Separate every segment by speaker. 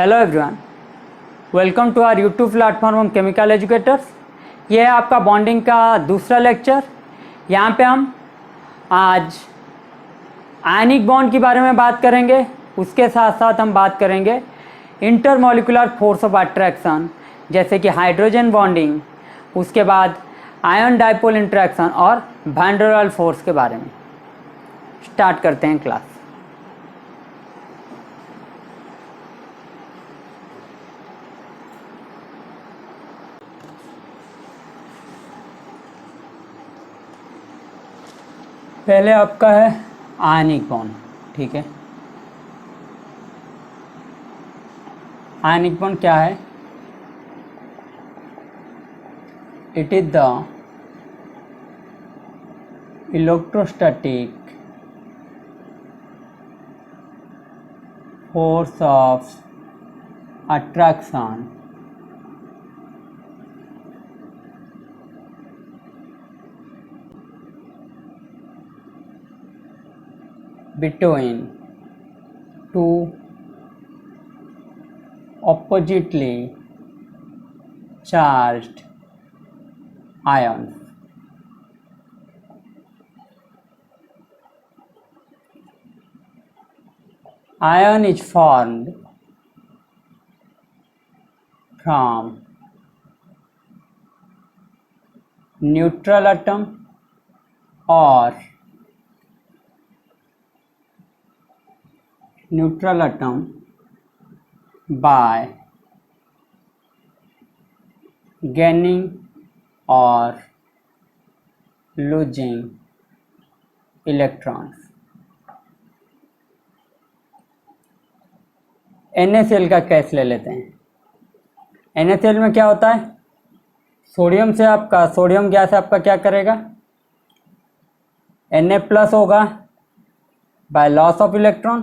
Speaker 1: Hello everyone, welcome to our YouTube platform chemical educators. ये है आपका बॉन्डिंग का दूसरा लेक्चर। यहाँ पे हम आज आयनिक बॉन्ड के बारे में बात करेंगे। उसके साथ साथ हम बात करेंगे इंटरमॉलिक्यूलर फोर्स ऑफ अट्रैक्शन, जैसे कि हाइड्रोजन बॉन्डिंग, उसके बाद आयन डाइपोल इंटरेक्शन और वैन डेर वाल्स फोर्स के बारे में। स्टार्ट करते हैं क्लास। पहले आपका है आयनिक बॉन्ड, ठीक है। आयनिक बॉन्ड क्या है? It is the electrostatic force of attraction between two oppositely charged ions. Ion is formed from neutral atom or neutral atom by gaining or losing electrons. NaCl का case ले लेते हैं। NaCl में क्या होता है? सोडियम से आपका सोडियम गैस आपका क्या करेगा? Na+ होगा by loss of electron,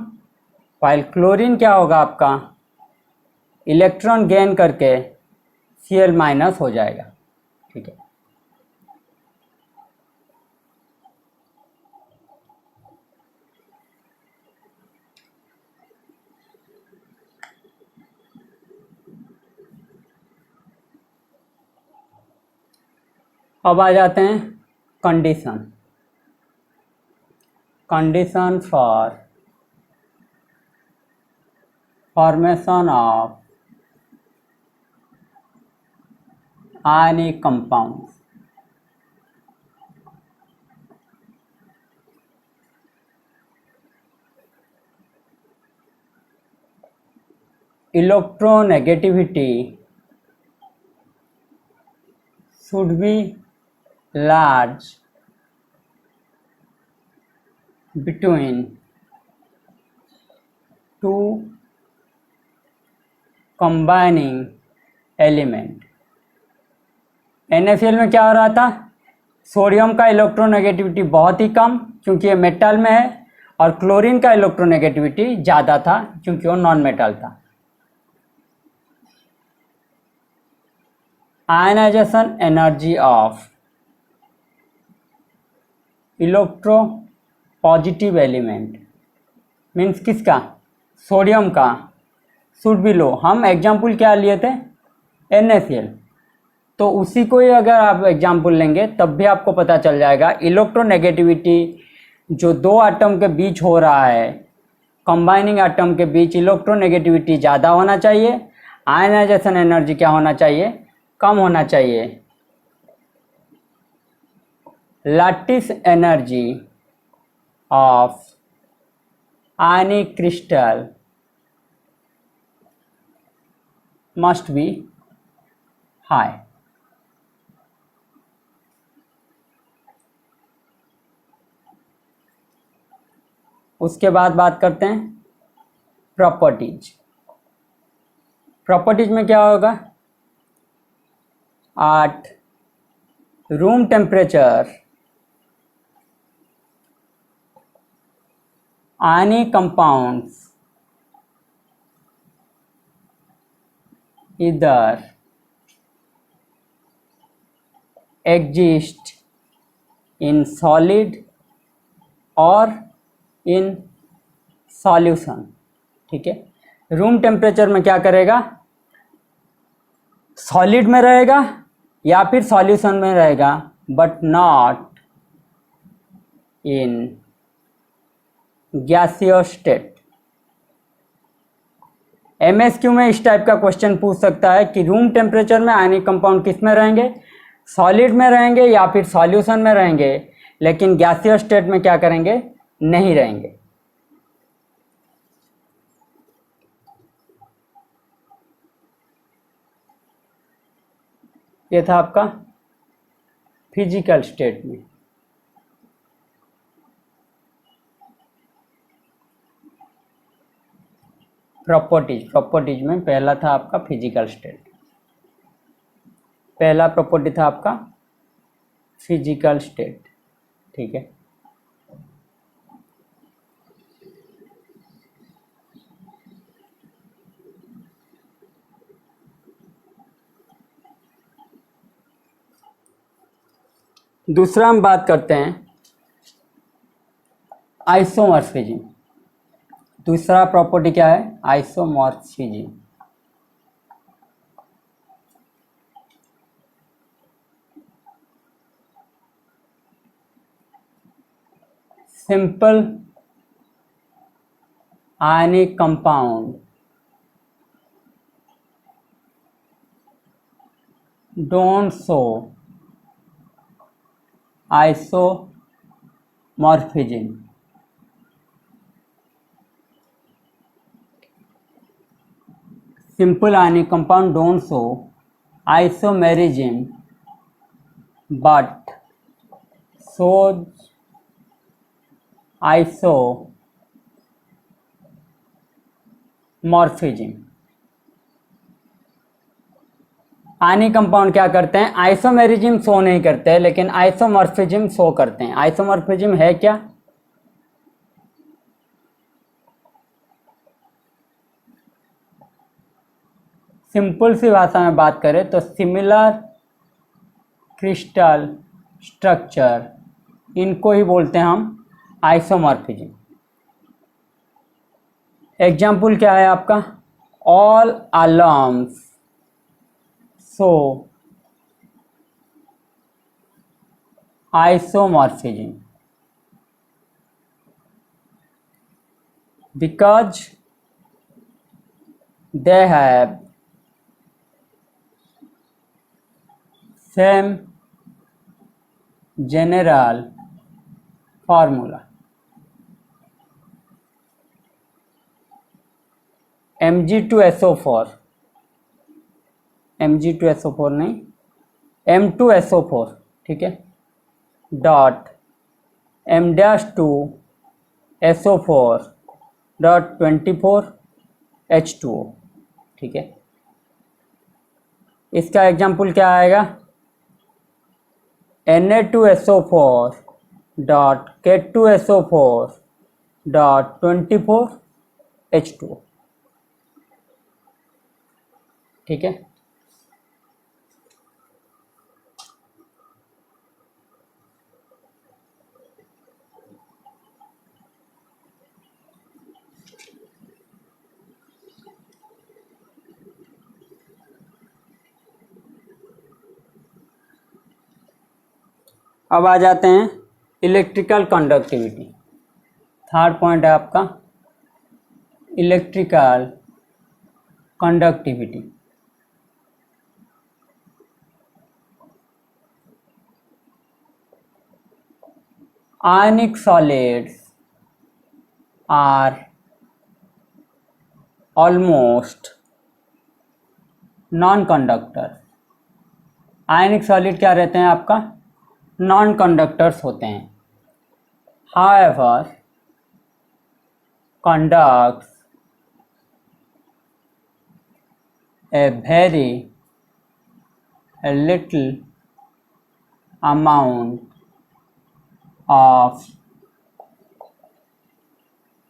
Speaker 1: while chlorine क्या होगा आपका? इलेक्ट्रॉन गेन करके Cl- हो जाएगा, ठीक है। अब आ जाते हैं condition for formation of ionic compounds. Electronegativity should be large between two combining element। NaCl में क्या हो रहा था? सोडियम का इलेक्ट्रोनेगेटिविटी बहुत ही कम, क्योंकि ये मेटल में है, और क्लोरीन का इलेक्ट्रोनेगेटिविटी ज़्यादा था, क्योंकि वो नॉन मेटल था। Ionization energy of electropositive element means किसका? सोडियम का शुड बी लो। हम एग्जाम्पल क्या लिए थे? NaCl। तो उसी को ही अगर आप एग्जाम्पल लेंगे तब भी आपको पता चल जाएगा इलेक्ट्रोनेगेटिविटी जो दो एटम के बीच हो रहा है, कंबाइनिंग एटम के बीच इलेक्ट्रोनेगेटिविटी ज़्यादा होना चाहिए, आयनाइजेशन एनर्जी क्या होना चाहिए? कम होना चाहिए। Lattice energy of ionic crystal must be high. उसके बाद बात करते हैं प्रॉपर्टीज। प्रॉपर्टीज में क्या होगा? at room temperature ionic compounds either exist in solid और in solution, ठीक है। रूम टेम्परेचर में क्या करेगा, सॉलिड में रहेगा या फिर सॉल्यूशन में रहेगा, but not in gaseous state. MSQ में इस टाइप का क्वेश्चन पूछ सकता है कि रूम टेम्परेचर में आयनिक कंपाउंड किस में रहेंगे, सॉलिड में रहेंगे या फिर सॉल्यूशन में रहेंगे, लेकिन गैसियस स्टेट में क्या करेंगे, नहीं रहेंगे। ये था आपका फिजिकल स्टेट में। प्रॉपर्टीज में पहला था आपका फिजिकल स्टेट, पहला प्रॉपर्टी था आपका फिजिकल स्टेट, ठीक है। दूसरा हम बात करते हैं आइसोमॉर्फिज्म। दूसरा प्रॉपर्टी क्या है, isomorphism. Simple ionic compound don't show isomorphism. Simple ionic compound don't show isomerism but shows isomorphism. Ionic compound क्या करते हैं, आइसोमेरिज्म शो नहीं करते हैं लेकिन आइसोमॉर्फिज्म शो करते हैं। आइसोमॉर्फिज्म है क्या, सिंपल सी भाषा में बात करें तो सिमिलर क्रिस्टल स्ट्रक्चर, इनको ही बोलते हैं हम आइसोमॉर्फिज्म। एग्जाम्पल क्या है आपका, all alarms so isomorphism because they have same general formula। Mg2SO4 Mg2SO4 नहीं, M2SO4, ठीक है, डॉट M-2SO4 डॉट 24H2O, ठीक है। इसका एग्जाम्पल क्या आएगा, Na2SO4 dot K2SO4 dot 24H2O, ठीक है। अब आ जाते हैं इलेक्ट्रिकल कंडक्टिविटी। थर्ड पॉइंट है आपका electrical conductivity. Ionic solids are almost non-conductor। Ionic solid क्या रहते हैं आपका, नॉन कंडक्टर्स होते हैं। However, conducts a very little amount of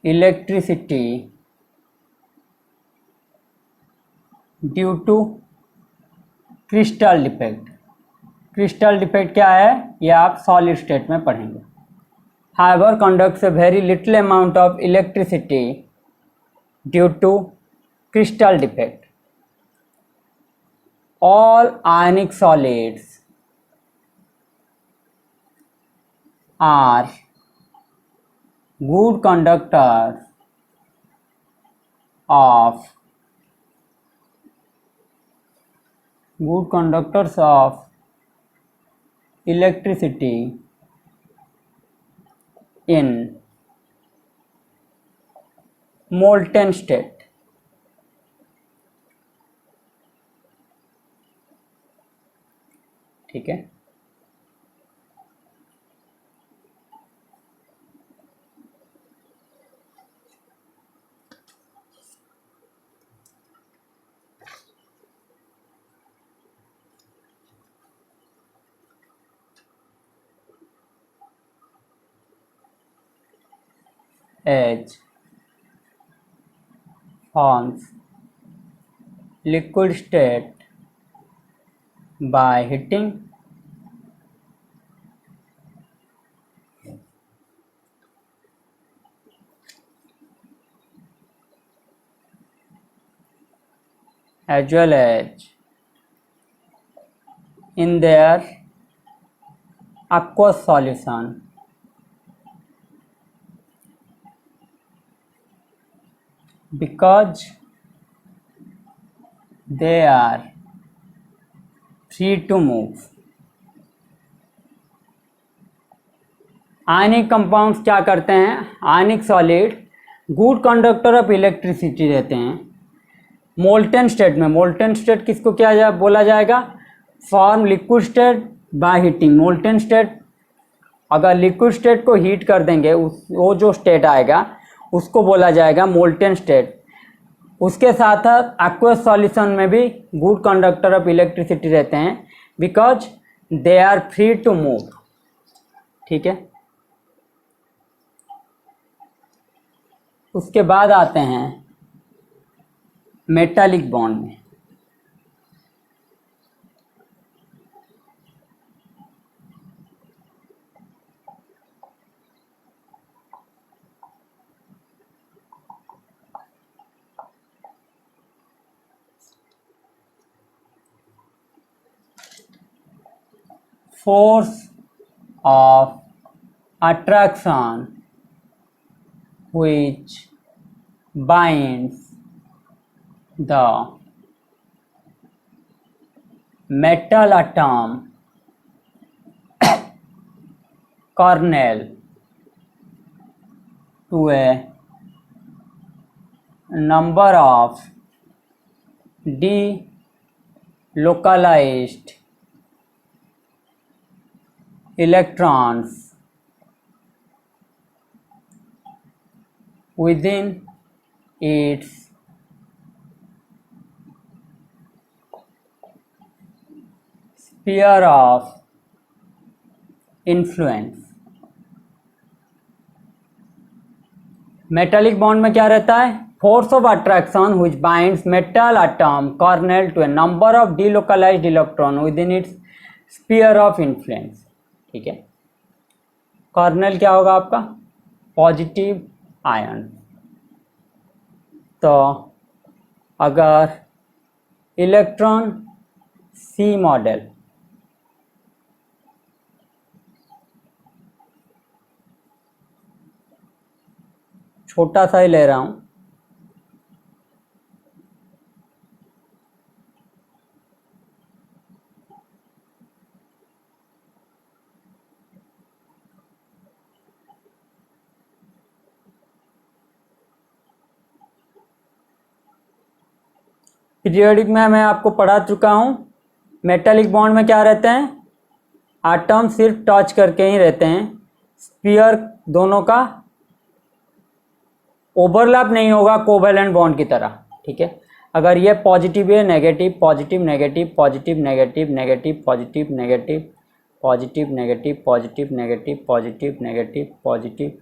Speaker 1: electricity due to crystal defect. Crystal defect क्या है, ये आप सॉलिड स्टेट में पढ़ेंगे। However, conducts a very little amount of electricity due to crystal defect. All ionic solids are good conductors of electricity in molten state. ठीक है, H forms liquid state by heating as well as in their aqueous solution. Because they are free to move. Ionic compounds क्या करते हैं? आयनिक solid good conductor of electricity रहते हैं molten state में. Molten state किसको क्या बोला जाएगा? Form liquid state by heating. Molten state, अगर लिक्विड स्टेट को हीट कर देंगे वो जो स्टेट आएगा उसको बोला जाएगा मोल्टेन स्टेट. उसके साथ साथ एक्वस सॉल्यूशन में भी गुड कंडक्टर ऑफ इलेक्ट्रिसिटी रहते हैं because they are free to move. ठीक है, उसके बाद आते हैं मेटालिक बॉन्ड में. Force of attraction which binds the metal atom kernel to a number of delocalized electrons within its sphere of influence. Metallic bond में क्या रहता है? Force of attraction which binds metal atom kernel to a number of delocalised electron within its sphere of influence. ठीक है, kernel क्या होगा आपका? Positive ion. तो अगर इलेक्ट्रॉन सी मॉडल छोटा सा ही ले रहा हूं, पीरियोडिक में मैं आपको पढ़ा चुका हूं. मेटालिक बॉन्ड में क्या रहते हैं? एटम सिर्फ टच करके ही रहते हैं. स्पीयर दोनों का ओवरलैप नहीं होगा कोवैलेंट बॉन्ड की तरह. ठीक है, अगर ये पॉजिटिव है negative, positive negative, positive negative, negative positive, negative positive, negative positive, negative positive, negative positive,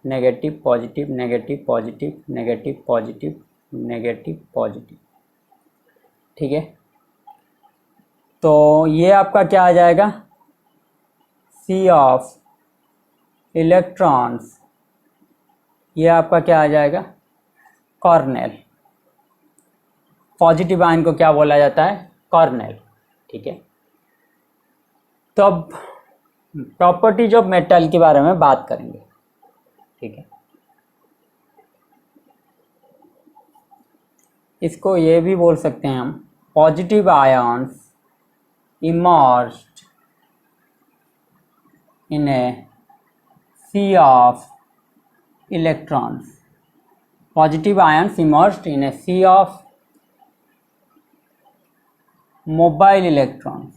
Speaker 1: negative positive, negative positive, negative positive, negative positive. ठीक है, तो ये आपका क्या आ जाएगा? सी ऑफ इलेक्ट्रॉन्स, ये आपका क्या आ जाएगा? कॉर्नेल. पॉजिटिव आयन को क्या बोला जाता है? कॉर्नेल। ठीक है, तो अब प्रॉपर्टीज ऑफ मेटल के बारे में बात करेंगे। ठीक है, इसको ये भी बोल सकते हैं हम, positive ions emerged in A sea of electrons. Positive ions immersed in a sea of mobile electrons.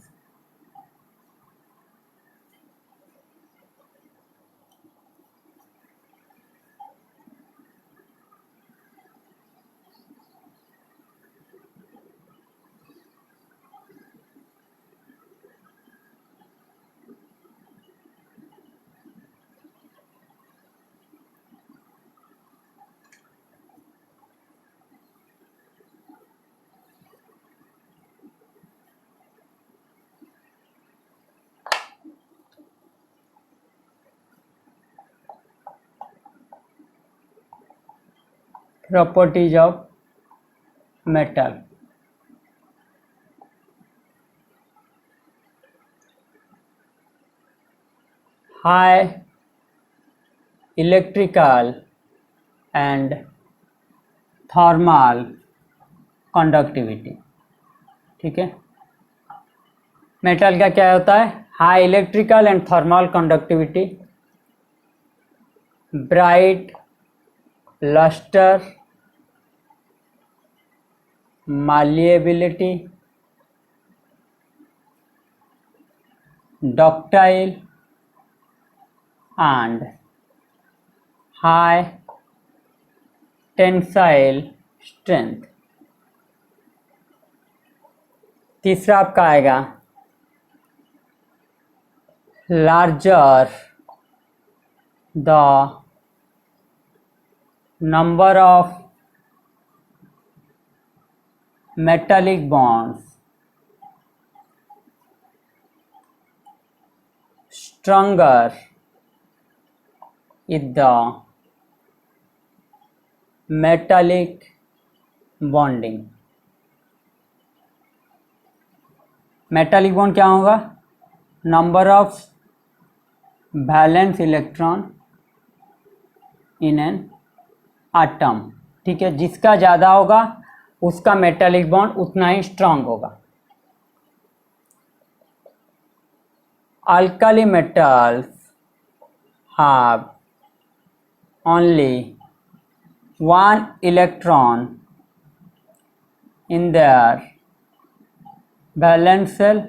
Speaker 1: Properties of metal. High electrical and thermal conductivity. ठीक है, मेटल का क्या होता है? High electrical and thermal conductivity, bright lustre, malleability, ductile and high tensile strength. तीसरा आपका आएगा larger the number of metallic bonds, stronger is the metallic bonding. metallic bond क्या होगा? number of valence electron in an atom. ठीक है, जिसका ज़्यादा होगा उसका मेटालिक बॉन्ड उतना ही स्ट्रांग होगा। Alkali metals have only one electron in their valence shell,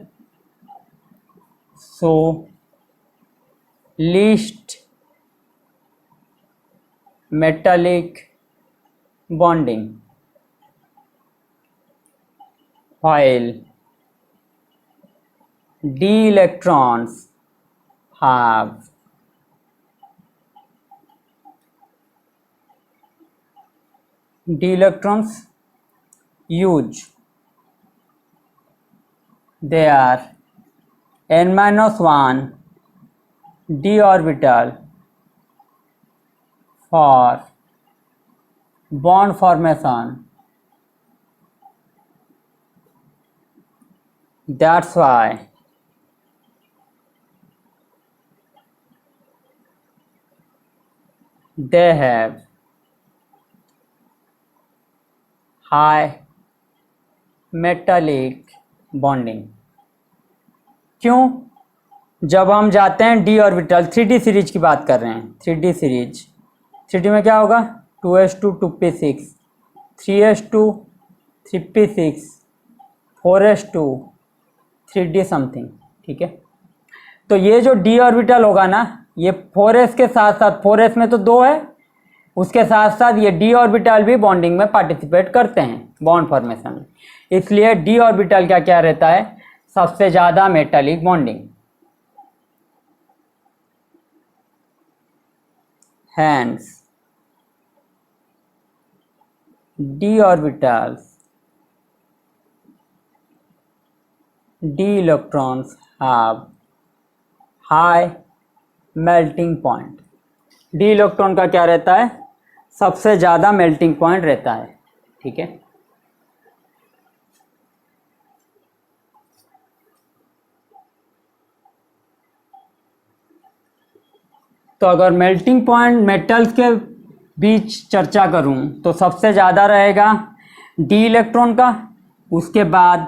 Speaker 1: so least metallic bonding, while d electrons have use their n-1 d orbital for bond formation. That's why they have high metallic bonding. क्यों? जब हम जाते हैं D orbital, 3D series की बात कर रहे हैं, 3D सीरीज, 3D में क्या होगा? 2s2 2p6, 3s2 3p6, 4s2 3d something. ठीक है, तो ये जो डी ऑर्बिटल होगा ना, ये 4s के साथ साथ, 4s में तो 2 है, उसके साथ साथ ये डी ऑर्बिटल भी बॉन्डिंग में पार्टिसिपेट करते हैं, बॉन्ड फॉर्मेशन में। इसलिए डी ऑर्बिटल का क्या रहता है? सबसे ज़्यादा metallic bonding. Hence d orbitals d electrons have high melting point. d electron का क्या रहता है? सबसे ज़्यादा मेल्टिंग पॉइंट रहता है। ठीक है, तो अगर मेल्टिंग पॉइंट मेटल्स के बीच चर्चा करूं तो सबसे ज़्यादा रहेगा डी इलेक्ट्रॉन का, उसके बाद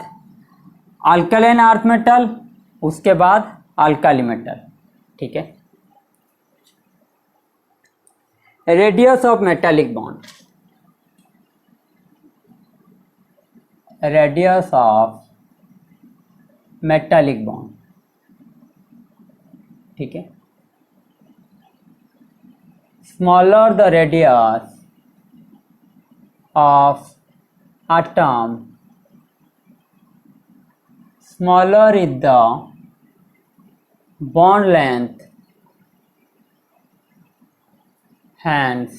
Speaker 1: अल्कलाइन अर्थ मेटल, उसके बाद अल्काली मेटल। ठीक है। Radius of metallic bond, radius of metallic bond. ठीक है। Smaller the radius of atom, smaller is the bond length, hence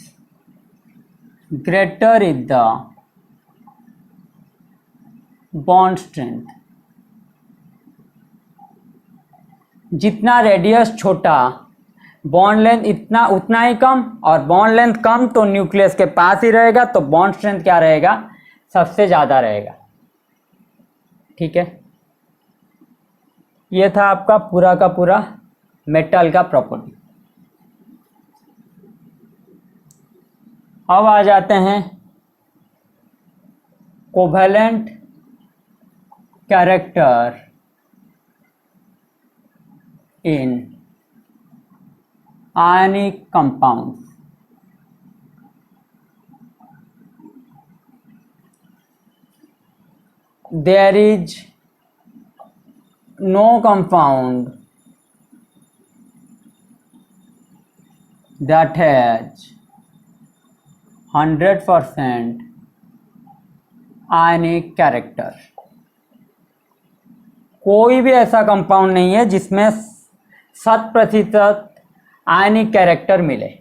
Speaker 1: greater is the bond strength। जितना रेडियस छोटा बॉन्ड लेंथ इतना उतना ही कम, और बॉन्ड लेंथ कम तो न्यूक्लियस के पास ही रहेगा, तो बॉन्ड स्ट्रेंथ क्या रहेगा, सबसे ज़्यादा रहेगा। ठीक है। ये था आपका पूरा का पूरा मेटल का प्रॉपर्टी। अब आ जाते हैं covalent character in ionic compounds. There is no compound that has 100% ionic character। कोई भी ऐसा कंपाउंड नहीं है जिसमें 100% आयनिक कैरेक्टर मिले।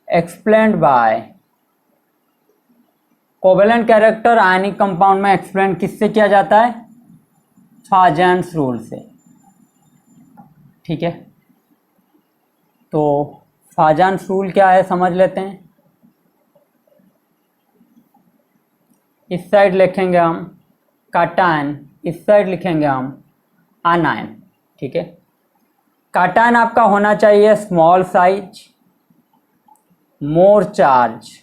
Speaker 1: Explained bye, covalent character ionic compound में एक्सप्लेन किससे किया जाता है, फाजेंस रूल से। ठीक है। तो फाजेंस रूल क्या है समझ लेते हैं। इस साइड लिखेंगे हम काटायन, इस साइड लिखेंगे हम आनायन। ठीक है। काटायन आपका होना चाहिए स्मॉल साइज, मोर चार्ज।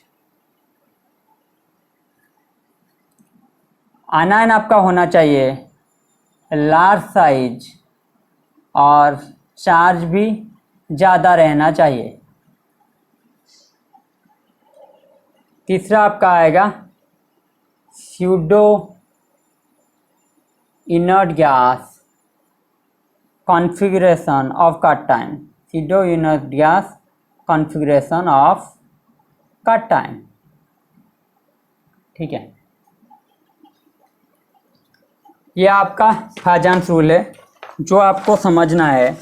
Speaker 1: आनायन आपका होना चाहिए लार्ज साइज और चार्ज भी ज़्यादा रहना चाहिए। तीसरा आपका आएगा pseudo inert gas configuration of cation, pseudo inert gas configuration of cation. ठीक है। ये आपका फाजेंस रूल है जो आपको समझना है।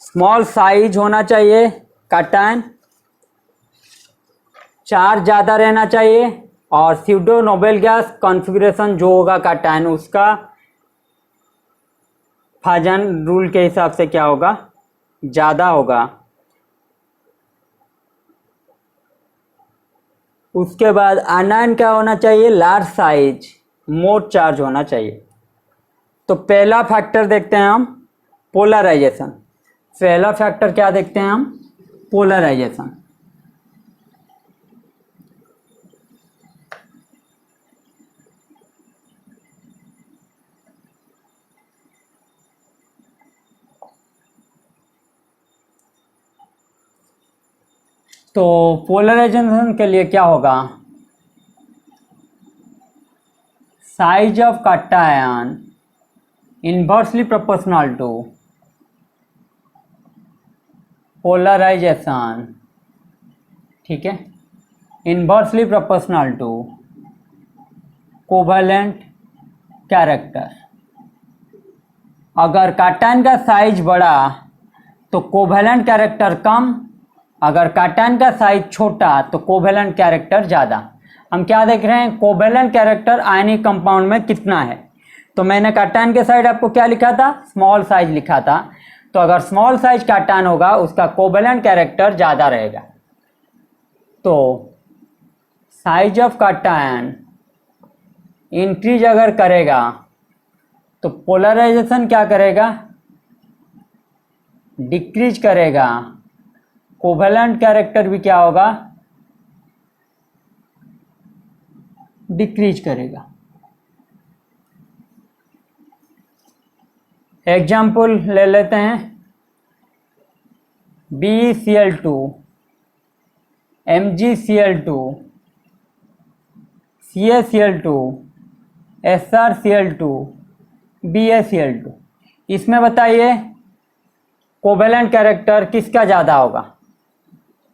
Speaker 1: स्मॉल साइज होना चाहिए काटायन, चार्ज ज़्यादा रहना चाहिए, और स्यूडो नोबेल गैस कॉन्फ़िगरेशन जो होगा काटायन उसका फाजेंस रूल के हिसाब से क्या होगा, ज़्यादा होगा। उसके बाद आनायन क्या होना चाहिए, लार्ज साइज, मोर चार्ज होना चाहिए। तो पहला फैक्टर देखते हैं हम पोलराइजेशन। पहला फैक्टर क्या देखते हैं हम, पोलराइजेशन। तो पोलराइजेशन के लिए क्या होगा, size of cation inversely proportional to polarization. ठीक है। Inversely proportional to covalent character. अगर cation का साइज बड़ा तो कोवेलेंट कैरेक्टर कम, अगर cation का साइज छोटा तो कोवेलेंट कैरेक्टर ज़्यादा। हम क्या देख रहे हैं, कोवेलेंट कैरेक्टर आयनिक कंपाउंड में कितना है। तो मैंने cation के साइड आपको क्या लिखा था, स्मॉल साइज लिखा था। तो अगर स्मॉल साइज cation होगा उसका कोवेलेंट कैरेक्टर ज़्यादा रहेगा। तो साइज ऑफ cation इंक्रीज अगर करेगा तो पोलराइजेशन क्या करेगा, डिक्रीज करेगा, कोवेलेंट कैरेक्टर भी क्या होगा, डिक्रीज करेगा। एग्जाम्पल ले लेते हैं, BeCl2, MgCl2, CaCl2, SrCl2, BaCl2। इसमें बताइए कोवेलेंट कैरेक्टर किसका ज़्यादा होगा।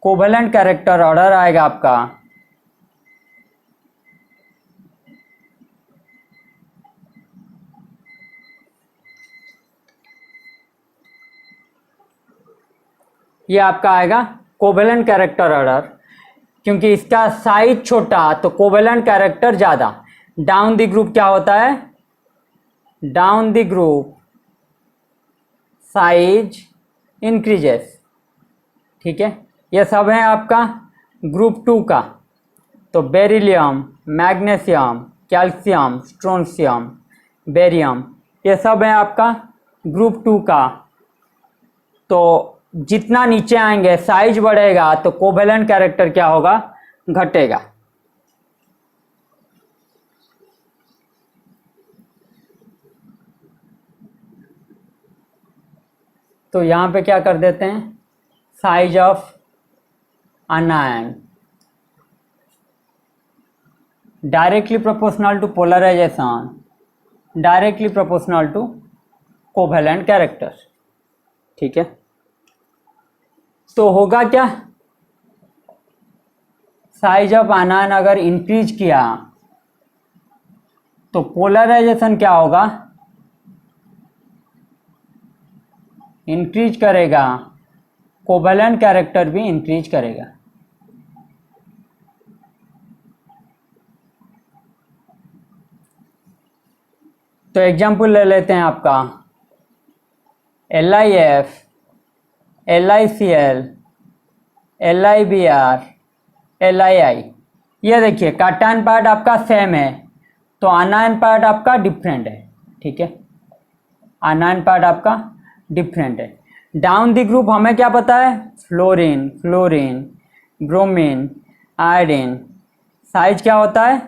Speaker 1: कोवेलेंट कैरेक्टर ऑर्डर आएगा आपका ये आपका आएगा कोवेलेंट कैरेक्टर ऑर्डर, क्योंकि इसका साइज छोटा तो कोवेलेंट कैरेक्टर ज़्यादा। डाउन द ग्रुप क्या होता है, down the group size increases. ठीक है, ये सब है आपका ग्रुप 2 का। तो beryllium, magnesium, calcium, strontium, barium, ये सब है आपका ग्रुप 2 का। तो जितना नीचे आएंगे साइज बढ़ेगा तो कोवेलेंट कैरेक्टर क्या होगा, घटेगा। तो यहाँ पे क्या कर देते हैं, size of anion directly proportional to polarization, directly proportional to covalent character. ठीक है, तो होगा क्या, साइज ऑफ आयन अगर इंक्रीज किया तो पोलराइजेशन क्या होगा, इंक्रीज करेगा, कोवेलेंट कैरेक्टर भी इंक्रीज करेगा। तो एग्जांपल ले लेते हैं आपका LiF, LiCl, LiBr, LiI। ये देखिए कैटायन पार्ट आपका सेम है तो आनायन पार्ट आपका डिफरेंट है। ठीक है, आनायन पार्ट आपका डिफरेंट है। डाउन द ग्रुप हमें क्या पता है, fluorine, chlorine, bromine, iodine. Size क्या होता है,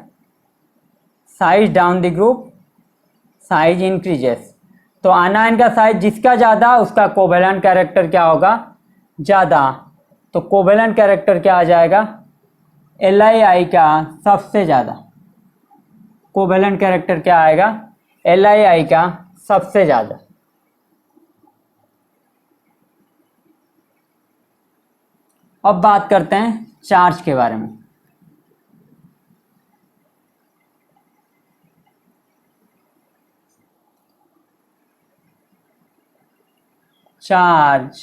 Speaker 1: size down the group size increases. तो आनायन का साइज जिसका ज़्यादा उसका कोवेलेंट कैरेक्टर क्या होगा, ज़्यादा। तो कोवेलेंट कैरेक्टर क्या आ जाएगा, LiI का सबसे ज़्यादा। कोवेलेंट कैरेक्टर क्या आएगा, LiI का सबसे ज़्यादा। अब बात करते हैं चार्ज के बारे में। चार्ज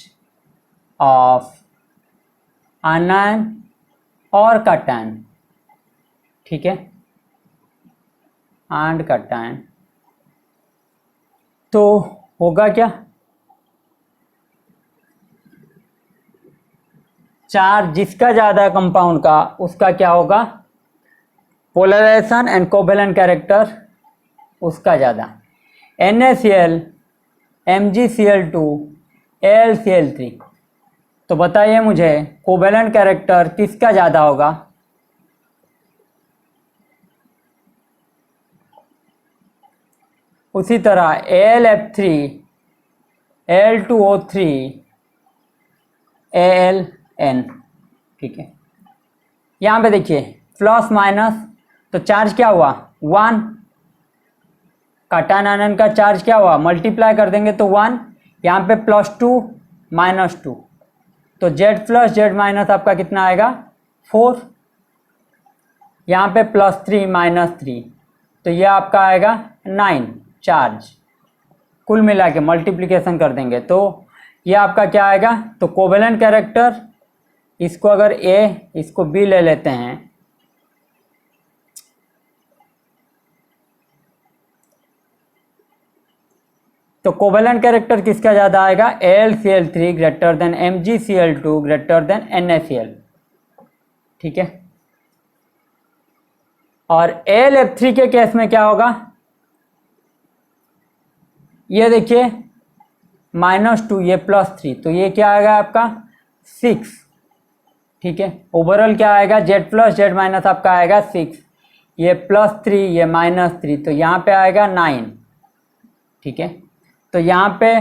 Speaker 1: ऑफ आयन और कैटायन, ठीक है, एंड कैटायन। तो होगा क्या, चार्ज जिसका ज़्यादा कंपाउंड का उसका क्या होगा, पोलराइजेशन एंड कोवेलेंट कैरेक्टर उसका ज़्यादा। NaCl, MgCl2, AlCl3। तो बताइए मुझे कोवेलेंट कैरेक्टर किसका ज़्यादा होगा। उसी तरह AlF3, Al2O3, Aln। ठीक है, यहाँ पे देखिए प्लस माइनस, तो चार्ज क्या हुआ 1, कैटायन आयन का चार्ज क्या हुआ, मल्टीप्लाई कर देंगे तो 1, यहाँ पे +2 -2, तो Z प्लस Z माइनस आपका कितना आएगा 4, यहाँ पे +3 -3, तो ये आपका आएगा 9 चार्ज। कुल मिला के मल्टीप्लिकेशन कर देंगे तो ये आपका क्या आएगा। तो कोवेलेंट कैरेक्टर, इसको अगर A इसको B ले लेते हैं, तो कोवेलेंट कैरेक्टर किसका ज़्यादा आएगा, AlCl3 greater than MgCl2 greater than NaCl। ठीक है, और AlF3 के केस में क्या होगा, ये देखिए -2 ये +3, तो ये क्या आएगा आपका 6, ठीक है। ओवरऑल क्या आएगा z प्लस z माइनस आपका आएगा 6, ये +3 ये -3, तो यहाँ पे आएगा 9, ठीक है। तो यहाँ पे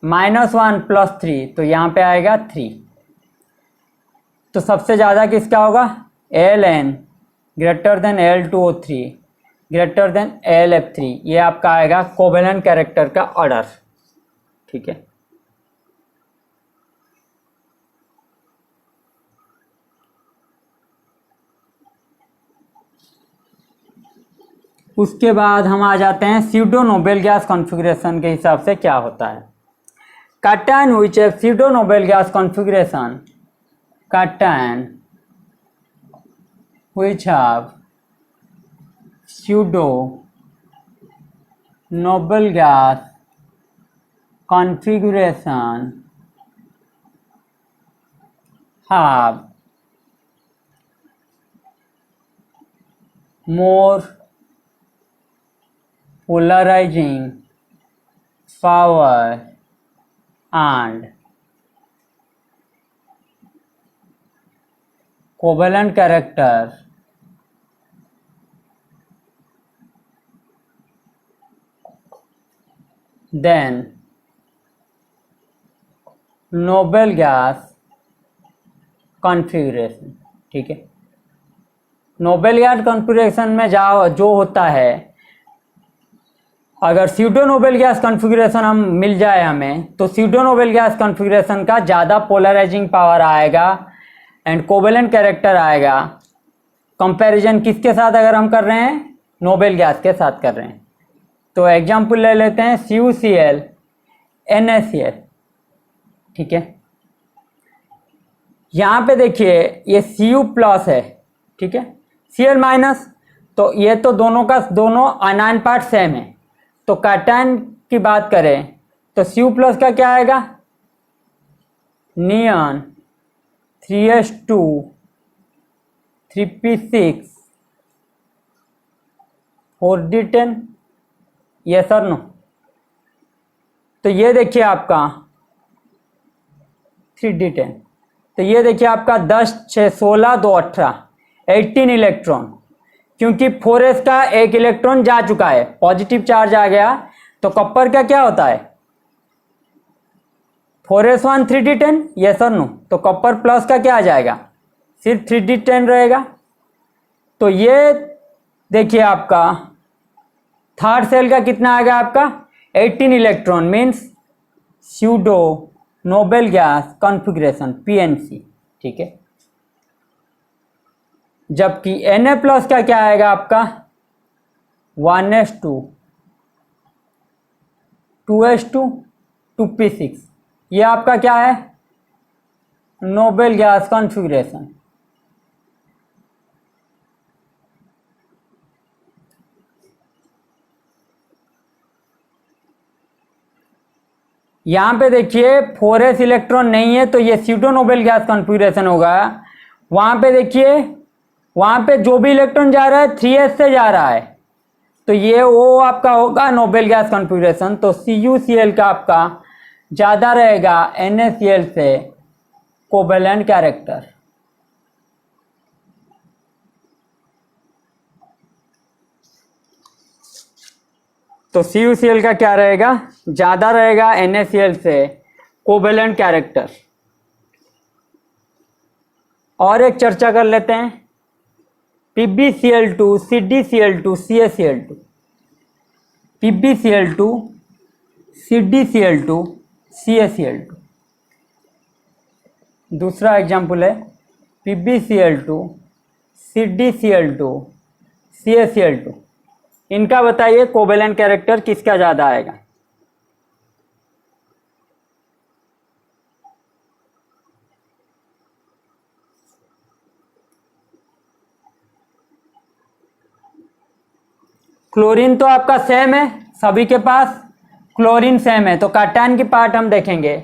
Speaker 1: -1 + 3, तो यहाँ पे आएगा 3। तो सबसे ज़्यादा किसका होगा, ln greater than L2O3 greater than LF3, ये आपका आएगा कोवेलेंट कैरेक्टर का ऑर्डर, ठीक है। उसके बाद हम आ जाते हैं स्यूडो नोबेल गैस कॉन्फ़िगरेशन के हिसाब से क्या होता है। cation which have pseudo noble gas configuration, cation which have pseudo noble gas configuration have more polarizing power and covalent character then noble gas configuration, ठीक है। नोबेल गैस कॉन्फ़िगरेशन में जो होता है, अगर स्यूडो नोबेल गैस कॉन्फ़िगरेशन हम मिल जाए हमें, तो स्यूडो नोबेल गैस कॉन्फ़िगरेशन का ज़्यादा पोलराइजिंग पावर आएगा एंड कोवेलेंट कैरेक्टर आएगा। कंपैरिजन किसके साथ अगर हम कर रहे हैं, नोबेल गैस के साथ कर रहे हैं। तो एग्जांपल ले लेते हैं CuCl NaCl, ठीक है। यहाँ पे देखिए ये Cu+ है, ठीक है, Cl-, तो ये तो दोनों का दोनों अनायन पार्ट सेम है। तो कैटायन की बात करें तो Cu+ का क्या आएगा, नियॉन 3s2 3p6 4d10, ये सर नो। तो ये देखिए आपका 3d10, तो ये देखिए आपका 10 6 16 2 18 18 इलेक्ट्रॉन, क्योंकि 4s का एक इलेक्ट्रॉन जा चुका है, पॉजिटिव चार्ज आ गया। तो कॉपर का क्या होता है 4s1 3d10, ये सर नो। तो कॉपर प्लस का क्या आ जाएगा, सिर्फ 3d10 रहेगा। तो ये देखिए आपका थर्ड सेल का कितना आ गया आपका 18 electron, means pseudo noble gas configuration PNC, ठीक है। जबकि Na+ का क्या आएगा आपका 1s2 2s2 2p6, ये आपका क्या है नोबेल गैस कॉन्फ़िगरेशन। यहाँ पे देखिए 4s इलेक्ट्रॉन नहीं है, तो ये स्यूडो नोबेल गैस कॉन्फ़िगरेशन होगा। वहाँ पे देखिए, वहाँ पे जो भी इलेक्ट्रॉन जा रहा है 3s से जा रहा है, तो ये वो आपका होगा नोबेल गैस कॉन्फ़िगरेशन। तो CuCl का आपका ज़्यादा रहेगा NaCl से कोवेलेंट कैरेक्टर। तो CuCl का क्या रहेगा, ज़्यादा रहेगा NaCl से कोवेलेंट कैरेक्टर। और एक चर्चा कर लेते हैं PbCl2 CdCl2 CaCl2, PbCl2 CdCl2 CaCl2। दूसरा एग्जाम्पल है PbCl2 CdCl2 CaCl2। इनका बताइए कोवेलेंट कैरेक्टर किसका ज़्यादा आएगा। क्लोरीन तो आपका सेम है, सभी के पास क्लोरीन सेम है, तो कैटायन की पार्ट हम देखेंगे।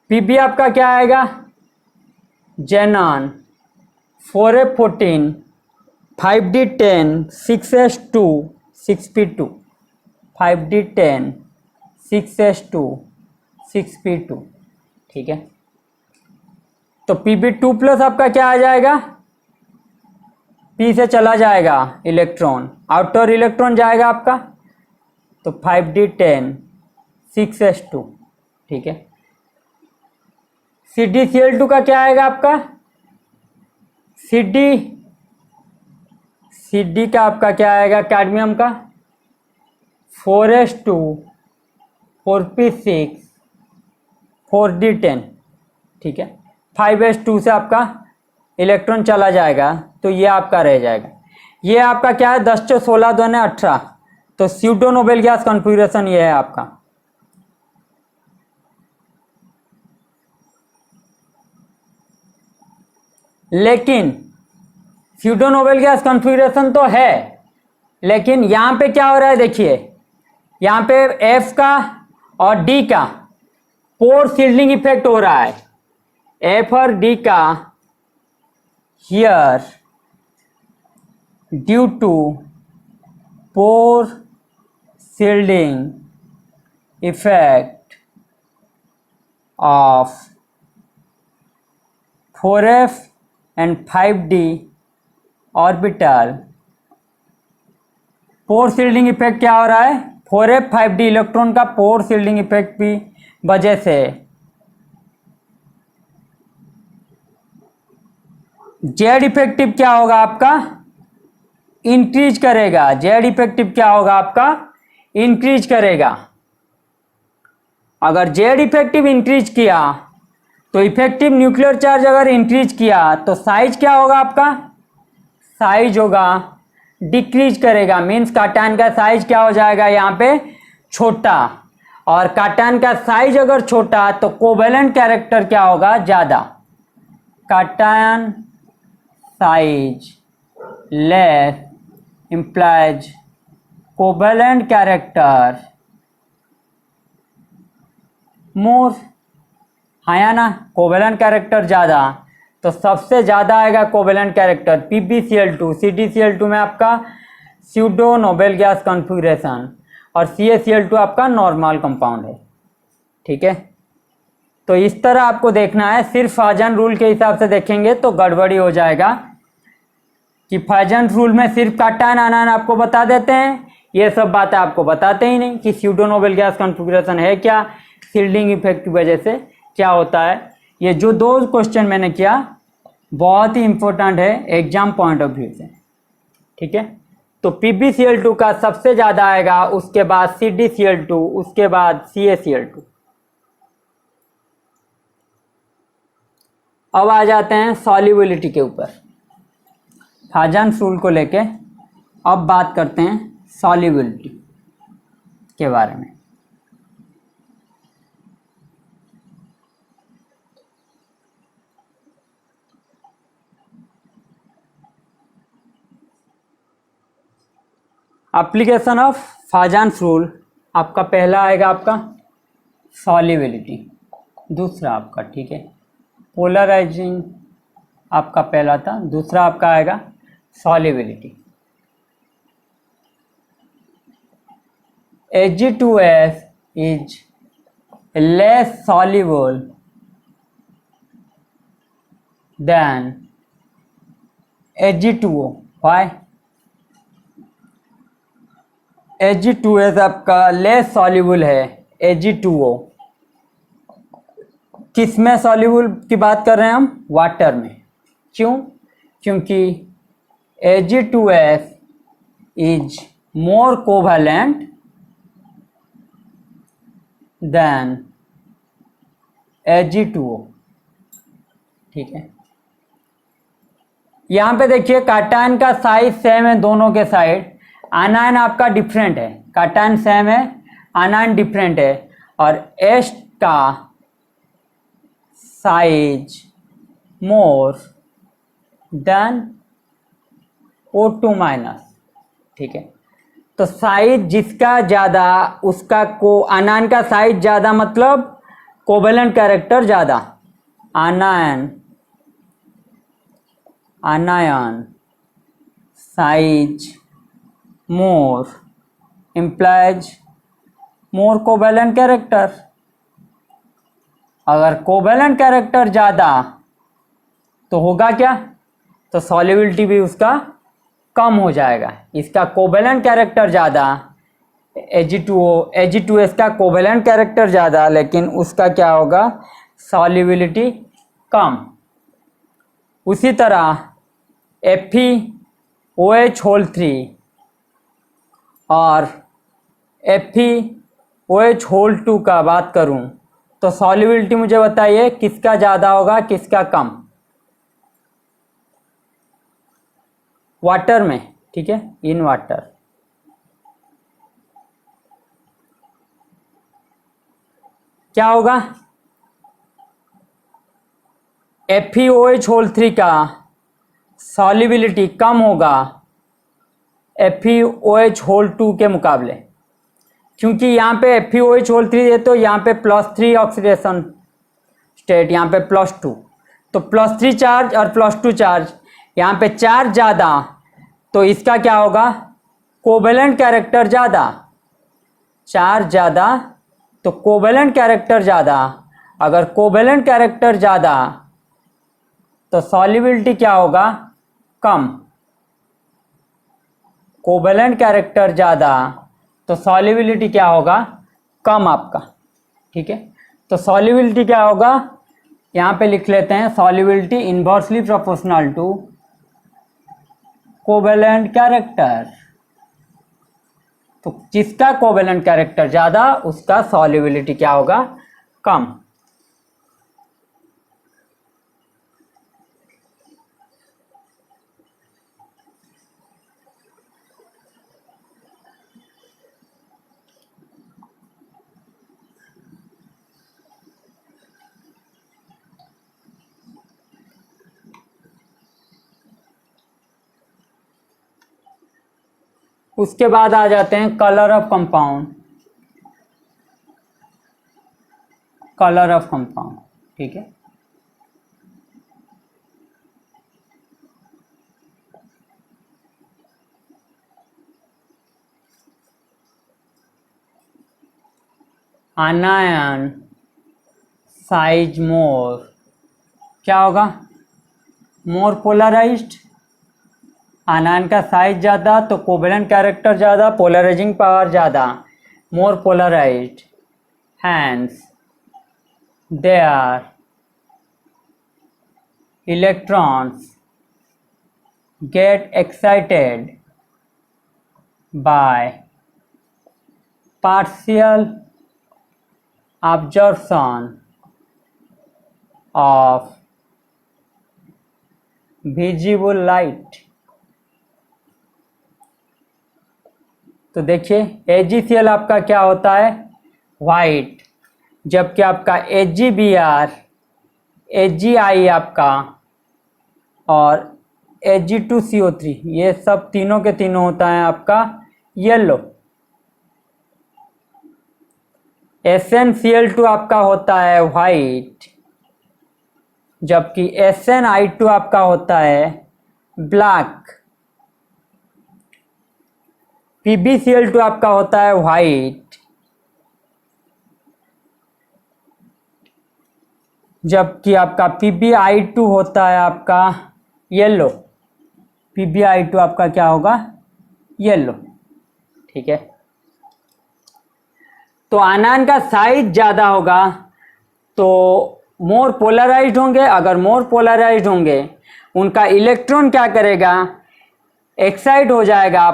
Speaker 1: Pb आपका क्या आएगा xenon 4f14 5d10 6s2 6p2 5d10 6s2 6p2, ठीक है। तो Pb2 प्लस आपका क्या आ जाएगा, P से चला जाएगा इलेक्ट्रॉन, आउटर इलेक्ट्रॉन जाएगा आपका, तो 5d10 6s2, ठीक है। CdCl2 का क्या आएगा आपका, CD का आपका क्या आएगा कैडमियम का, 4s2 4p6 4d10, ठीक है। 5s2 से आपका इलेक्ट्रॉन चला जाएगा, तो ये आपका रह जाएगा। ये आपका क्या है 10 × 16 = 18, तो स्यूडो नोबेल गैस कॉन्फ़िगरेशन ये है आपका। लेकिन स्यूडो नोबेल गैस कॉन्फ़िगरेशन तो है, लेकिन यहाँ पे क्या हो रहा है देखिए, यहाँ पे F का और D का पोर सील्डिंग इफेक्ट हो रहा है। F और D का here due to poor shielding effect of 4f and 5d orbital, poor shielding effect क्या हो रहा है, 4f 5d इलेक्ट्रॉन का पोर सील्डिंग इफेक्ट की वजह से जेड इफेक्टिव क्या होगा आपका, इंक्रीज करेगा। जेड इफेक्टिव क्या होगा आपका, इंक्रीज करेगा। अगर जेड इफेक्टिव इंक्रीज किया तो इफेक्टिव न्यूक्लियर चार्ज अगर इंक्रीज किया तो साइज क्या होगा आपका, साइज होगा डिक्रीज करेगा। मीन्स काटायन का साइज क्या हो जाएगा यहाँ पे छोटा, और काटायन का साइज अगर छोटा तो कोवेलेंट कैरेक्टर क्या होगा ज़्यादा। Cation size less implies covalent character more, है ना, कोवेलेंट कैरेक्टर ज़्यादा, तो सबसे ज़्यादा आएगा कोवेलेंट कैरेक्टर PbCl2। CdCl2 में आपका स्यूडो नोबेल गैस कॉन्फ़िगरेशन, और CaCl2 आपका नॉर्मल कंपाउंड है, ठीक है। तो इस तरह आपको देखना है, सिर्फ फाजन रूल के हिसाब से देखेंगे तो गड़बड़ी हो जाएगा कि फाजन रूल में सिर्फ काटायन आनायन आपको बता देते हैं, ये सब बातें आपको बताते ही नहीं कि स्यूडो नोबेल गैस कॉन्फ़िगरेशन है क्या, सील्डिंग इफेक्ट की वजह से क्या होता है। ये जो 2 क्वेश्चन मैंने किया बहुत ही इंपॉर्टेंट है एग्जाम पॉइंट ऑफ व्यू से, ठीक है। तो PbCl2 का सबसे ज़्यादा आएगा, उसके बाद CdCl2, उसके बाद CaCl2। अब आ जाते हैं सॉल्युबिलिटी के ऊपर, फाजन रूल को लेके अब बात करते हैं सॉल्युबिलिटी के बारे में। एप्लीकेशन ऑफ फाजन रूल, आपका पहला आएगा आपका सॉल्युबिलिटी, दूसरा आपका, ठीक है, पोलराइजिंग आपका पहला था, दूसरा आपका आएगा solubility. Ag2S is less soluble than Ag2O। Why? Ag2S आपका लेस सॉल्युबल है Ag2O। किस में सॉल्युबल की बात कर रहे हैं हम, वाटर में। क्यों, क्योंकि Ag2S is more covalent then Ag2O, ठीक है। यहाँ पे देखिए काटायन का साइज सेम है दोनों के साइड, आनायन आपका डिफरेंट है, काटायन सेम है आनायन डिफरेंट है, और H का size more than O2 minus, ठीक है। तो साइज जिसका ज़्यादा उसका को आनायन का साइज ज़्यादा मतलब कोवेलेंट कैरेक्टर ज़्यादा। आनायन साइज मोर implies more covalent character, अगर कोवेलेंट कैरेक्टर ज़्यादा तो होगा क्या, तो सॉल्युबिलिटी भी उसका कम हो जाएगा। इसका कोवेलेंट कैरेक्टर ज़्यादा, Ag2O का कोवेलेंट कैरेक्टर ज़्यादा, लेकिन उसका क्या होगा, सॉल्युबिलिटी कम। उसी तरह FeOH3 और FeOH2 का बात करूं तो सॉल्युबिलिटी मुझे बताइए किसका ज़्यादा होगा किसका कम, वाटर में, ठीक है, इन वाटर। क्या होगा, FeOH3 का सॉल्युबिलिटी कम होगा FeOH2 के मुकाबले, क्योंकि यहाँ पे FeOH3 है तो यहाँ पे +3 ऑक्सीडेशन स्टेट, यहाँ पे +2, तो +3 चार्ज और +2 चार्ज, यहाँ पे चार्ज ज़्यादा, तो इसका क्या होगा, कोवेलेंट कैरेक्टर ज़्यादा, चार्ज ज़्यादा तो कोवेलेंट कैरेक्टर ज़्यादा। अगर कोवेलेंट कैरेक्टर ज़्यादा तो सॉल्युबिलिटी क्या होगा, कम। कोवेलेंट कैरेक्टर ज़्यादा तो सॉल्युबिलिटी क्या होगा, कम आपका, ठीक है। तो सॉल्युबिलिटी क्या होगा, यहाँ पे लिख लेते हैं, solubility inversely proportional to covalent character. तो जिसका कोवेलेंट कैरेक्टर ज़्यादा उसका सॉल्युबिलिटी क्या होगा, कम। उसके बाद आ जाते हैं colour of compound, colour of compound, ठीक है। आनायन साइज मोर, क्या होगा, मोर पोलराइज्ड। आनायन का साइज ज़्यादा तो कोवेलेंट कैरेक्टर ज़्यादा, पोलराइजिंग पावर ज़्यादा, more polarised, hence their electrons get excited by partial absorption of visible light। तो देखिए AgCl आपका क्या होता है, वाइट, जबकि आपका AgBr, AgI आपका और Ag2CO3 ये सब तीनों के तीनों होता है आपका येलो। SnCl2 आपका होता है वाइट, जबकि SnI2 आपका होता है ब्लैक। PbCl2 आपका होता है वाइट, जबकि आपका PbI2 होता है आपका येलो। PbI2 आपका क्या होगा, येलो, ठीक है। तो आनायन का साइज ज़्यादा होगा तो मोर पोलराइज्ड होंगे। अगर मोर पोलराइज्ड होंगे उनका इलेक्ट्रॉन क्या करेगा, एक्साइट हो जाएगा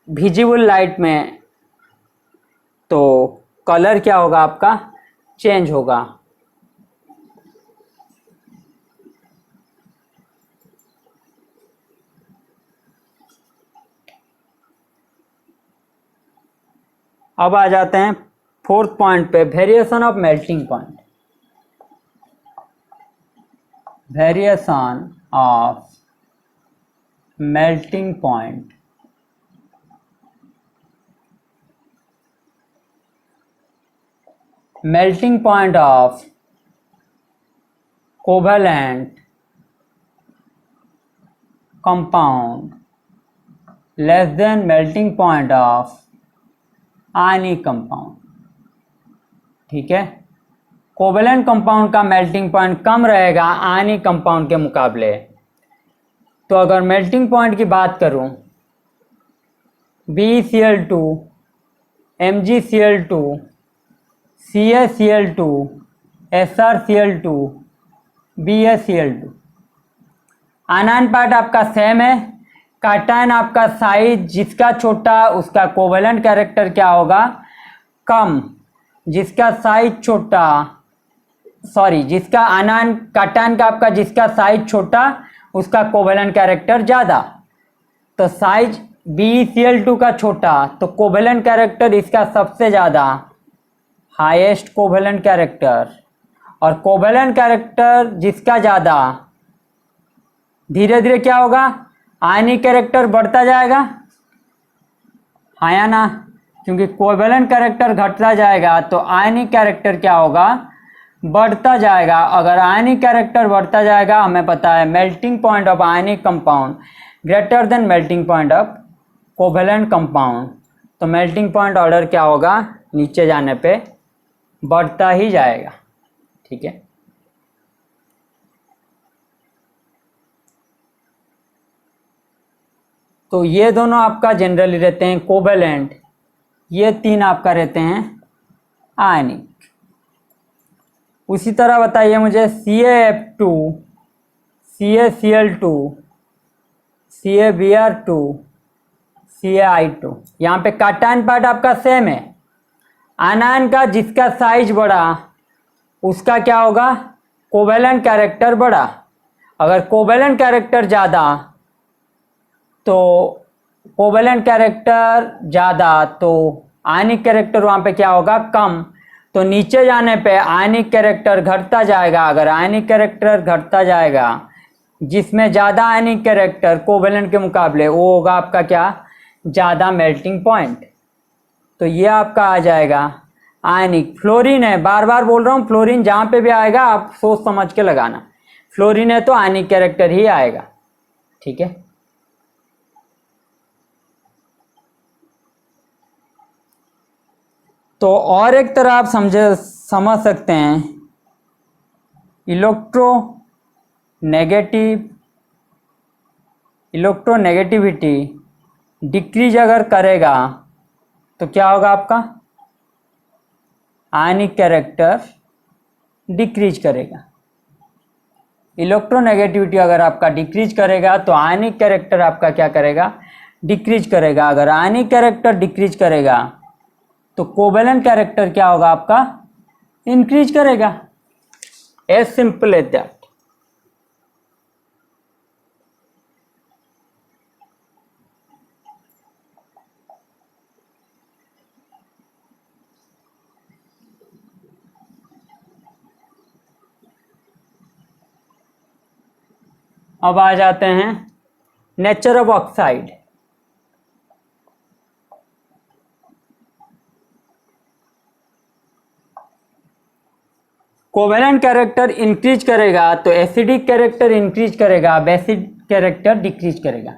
Speaker 1: विजिबल लाइट में, तो कलर क्या होगा आपका, चेंज होगा। अब आ जाते हैं 4th पॉइंट पे, variation of melting point. Variation of melting point. Melting point of covalent compound less than melting point of ionic compound, ठीक है। कोवेलेंट कंपाउंड का मेल्टिंग पॉइंट कम रहेगा आयनिक कंपाउंड के मुकाबले। तो अगर मेल्टिंग पॉइंट की बात करूं, BeCl2, MgCl2, CaCl2, SrCl2, BaCl2, anion part आपका सेम है। कैटायन आपका साइज जिसका छोटा उसका कोवेलेंट कैरेक्टर क्या होगा, कम। जिसका साइज छोटा, जिसका आनायन कैटायन का आपका जिसका साइज छोटा उसका कोवेलेंट कैरेक्टर ज़्यादा। तो साइज BeCl2 का छोटा तो कोवेलेंट कैरेक्टर इसका सबसे ज़्यादा, हाईएस्ट कोवेलेंट कैरेक्टर। और कोवेलेंट कैरेक्टर जिसका ज़्यादा, धीरे धीरे क्या होगा, आयनिक कैरेक्टर बढ़ता जाएगा, हाँ या ना, क्योंकि कोवेलेंट कैरेक्टर घटता जाएगा तो आयनिक कैरेक्टर क्या होगा, बढ़ता जाएगा। अगर आयनिक कैरेक्टर बढ़ता जाएगा, हमें पता है melting point of ionic compound greater than melting point of covalent compound, तो मेल्टिंग पॉइंट ऑर्डर क्या होगा, नीचे जाने पे बढ़ता ही जाएगा। ठीक है, तो ये दोनों आपका जनरली रहते हैं कोवेलेंट, ये तीन आपका रहते हैं आयनिक। उसी तरह बताइए मुझे CaF2, CaCl2, CaBr2, CaI2, यहाँ पे कैटायन पार्ट आपका सेम है। आनायन का जिसका साइज बड़ा उसका क्या होगा, कोवेलेंट कैरेक्टर बड़ा। अगर कोवेलेंट कैरेक्टर ज़्यादा तो कोवेलेंट कैरेक्टर ज़्यादा तो आयनिक कैरेक्टर वहाँ पे क्या होगा, कम। तो नीचे जाने पे आयनिक कैरेक्टर घटता जाएगा। अगर आयनिक कैरेक्टर घटता जाएगा, जिसमें ज़्यादा आयनिक कैरेक्टर कोवेलेंट के मुकाबले, वो होगा आपका क्या, ज़्यादा मेल्टिंग पॉइंट। तो ये आपका आ जाएगा आयनिक। फ्लोरीन है, बार बार बोल रहा हूँ, फ्लोरीन जहाँ पे भी आएगा आप सोच समझ के लगाना। फ्लोरीन है तो आयनिक कैरेक्टर ही आएगा। ठीक है, तो और एक तरह आप समझ सकते हैं, इलेक्ट्रोनेगेटिविटी डिक्रीज अगर करेगा तो क्या होगा आपका, आयनिक कैरेक्टर डिक्रीज करेगा। इलेक्ट्रोनेगेटिविटी अगर आपका डिक्रीज करेगा तो आयनिक कैरेक्टर आपका क्या करेगा, डिक्रीज करेगा। अगर आयनिक कैरेक्टर डिक्रीज करेगा तो कोवेलेंट कैरेक्टर क्या होगा आपका, इंक्रीज करेगा। As simple as that. अब आ जाते हैं nature of oxide. Covalent character increase करेगा तो एसिडिक कैरेक्टर इंक्रीज करेगा, बेसिक कैरेक्टर डिक्रीज करेगा।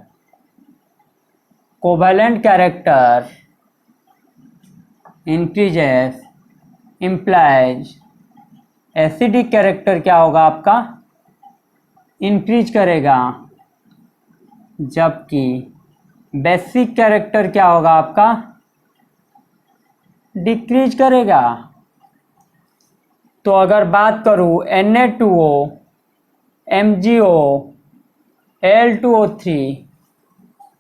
Speaker 1: Covalent character increases implies acidic character क्या होगा आपका, इंक्रीज करेगा, जबकि बेसिक कैरेक्टर क्या होगा आपका, डिक्रीज करेगा। तो अगर बात करूँ Na2O, MgO, Al2O3,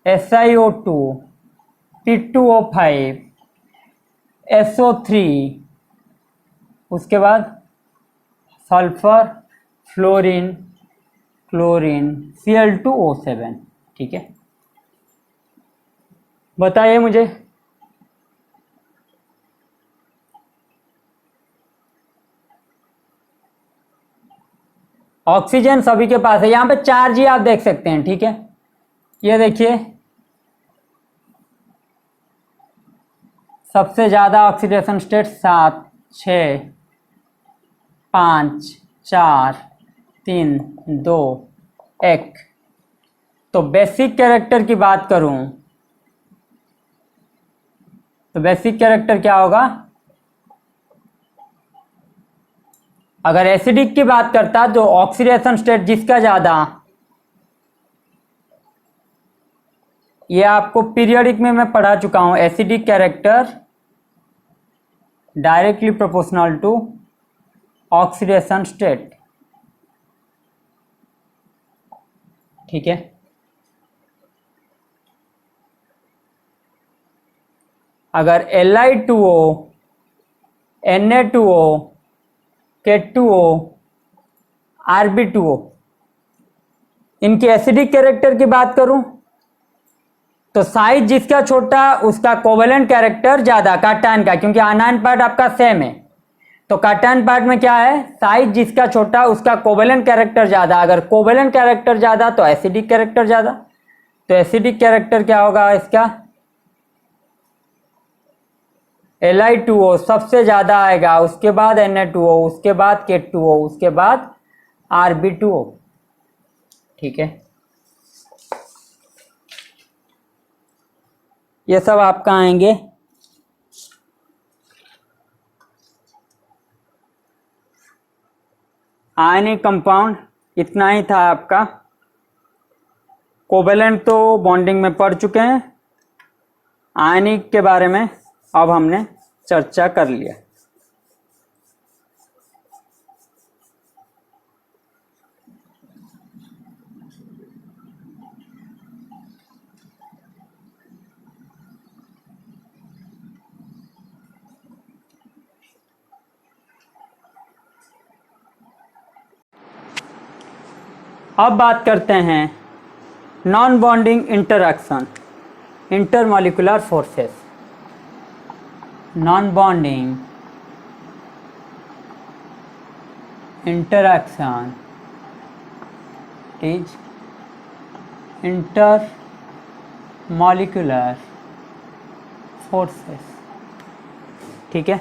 Speaker 1: SiO2, P2O5, SO3, उसके बाद सल्फर, फ्लोरीन, क्लोरीन, Cl2O7। ठीक है, बताइए मुझे ऑक्सीजन सभी के पास है। यहाँ पे चार्ज ही आप देख सकते हैं। ठीक है, ये देखिए सबसे ज़्यादा ऑक्सीडेशन स्टेट 7, 6, 5, 4, 3, 2, 1। तो बेसिक कैरेक्टर की बात करूं तो बेसिक कैरेक्टर क्या होगा, अगर एसिडिक की बात करता तो ऑक्सीडेशन स्टेट जिसका ज़्यादा, ये आपको पीरियोडिक में मैं पढ़ा चुका हूं, acidic character directly proportional to oxidation state. ठीक है, अगर Li2O, Na2O, K2O, Rb2O, इनकी एसिडिक कैरेक्टर की बात करूं तो साइज जिसका छोटा उसका कोवेलेंट कैरेक्टर ज्यादा काटायन का, क्योंकि आनायन पार्ट आपका सेम है। तो काटायन पार्ट में क्या है, साइज जिसका छोटा उसका कोवेलेंट कैरेक्टर ज्यादा। अगर कोवेलेंट कैरेक्टर ज्यादा तो एसिडिक कैरेक्टर ज्यादा। तो एसिडिक कैरेक्टर क्या होगा इसका, Li2O सबसे ज्यादा आएगा, उसके बाद Na2O, उसके बाद K2O, उसके बाद Rb2O। ठीक है, ये सब आपका आएंगे आयनिक कंपाउंड। इतना ही था आपका। कोवेलेंट तो बॉन्डिंग में पढ़ चुके हैं, आयनिक के बारे में अब हमने चर्चा कर लिया। अब बात करते हैं non bonding interaction, intermolecular forces. Non bonding interaction is intermolecular forces. ठीक है,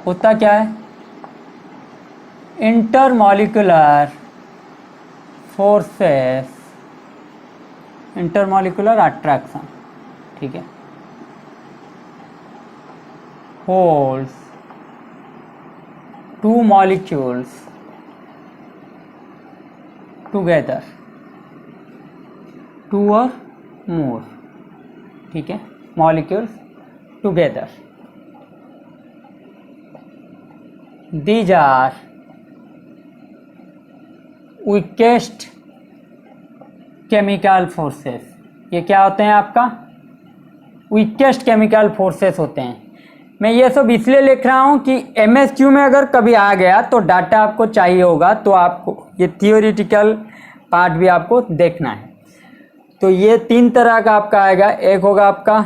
Speaker 1: होता क्या है, इंटरमॉलिक्यूलर फोर्सेस, इंटरमॉलिक्यूलर अट्रैक्शन। ठीक है, holds two molecules together, two और मोर। ठीक है, molecules together, these are weakest chemical forces। ये क्या होते हैं आपका, weakest chemical forces होते हैं। मैं ये सब इसलिए लिख रहा हूँ कि MSQ में अगर कभी आ गया तो डाटा आपको चाहिए होगा, तो आपको ये थियोरिटिकल पार्ट भी आपको देखना है। तो ये तीन तरह का आपका आएगा, एक होगा आपका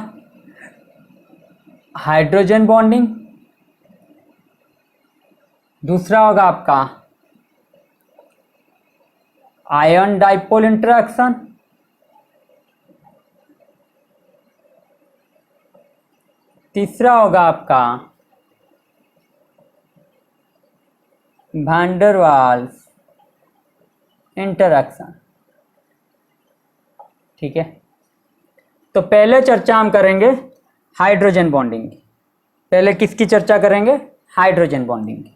Speaker 1: हाइड्रोजन बॉन्डिंग, दूसरा होगा आपका आयन डाइपोल इंटरेक्शन, तीसरा होगा आपका वैन डर वाल्स इंटरेक्शन। ठीक है, तो पहले चर्चा हम करेंगे हाइड्रोजन बॉन्डिंग की। पहले किसकी चर्चा करेंगे, हाइड्रोजन बॉन्डिंग की।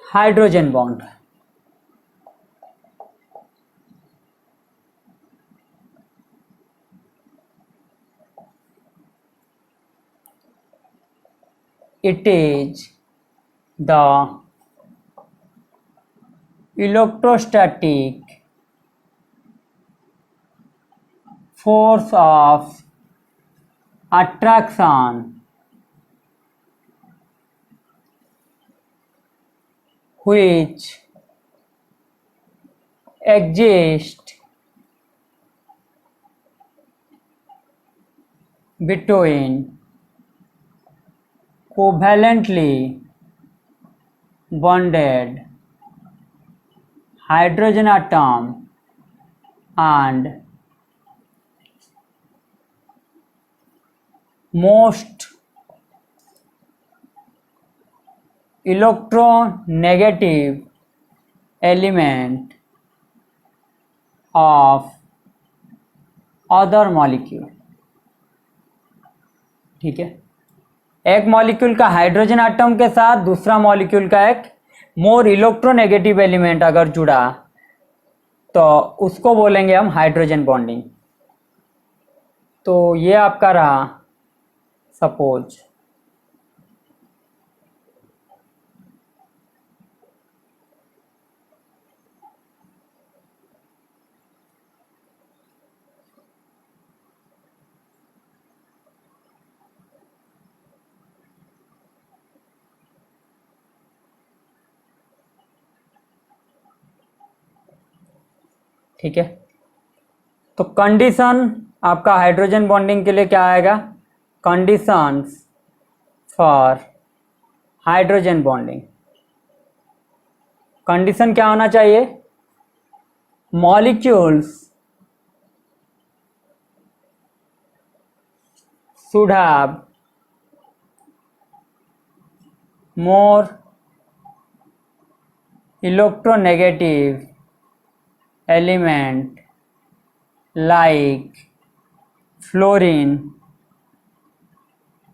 Speaker 1: Hydrogen bond, it is the electrostatic force of attraction which exists between covalently bonded hydrogen atom and most electronegative element of other molecule. ठीक है, एक मॉलिक्यूल का हाइड्रोजन आटम के साथ दूसरा मॉलिक्यूल का एक मोर इलेक्ट्रोनेगेटिव एलिमेंट अगर जुड़ा तो उसको बोलेंगे हम हाइड्रोजन बॉन्डिंग। तो ये आपका रहा सपोज ठीक है। तो कंडीशन आपका हाइड्रोजन बॉन्डिंग के लिए क्या आएगा? Conditions for hydrogen bonding. Condition क्या होना चाहिए? Molecules should have more electronegative element like fluorine,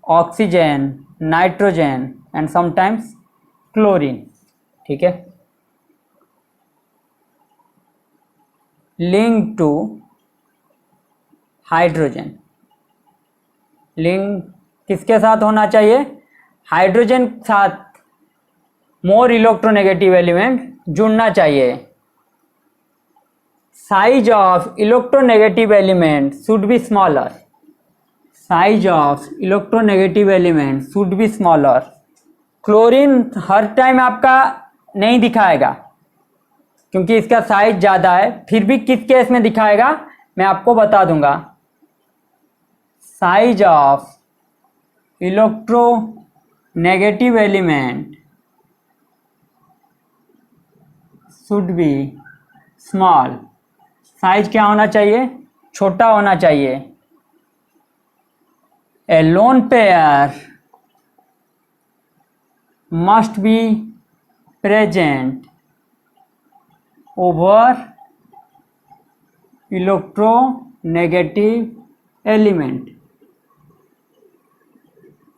Speaker 1: oxygen, nitrogen and sometimes chlorine। ठीक है, लिंक टू हाइड्रोजन। लिंक किसके साथ होना चाहिए? हाइड्रोजन के साथ मोर इलेक्ट्रोनेगेटिव एलिमेंट जुड़ना चाहिए। Size of electronegative element should be smaller. Size of electronegative element should be smaller. Chlorine her time आपका नहीं दिखाएगा क्योंकि इसका साइज ज़्यादा है, फिर भी किस केस में दिखाएगा मैं आपको बता दूंगा। Size of electronegative element should be small. Size क्या होना चाहिए? छोटा होना चाहिए। A lone pair must be present over electronegative element.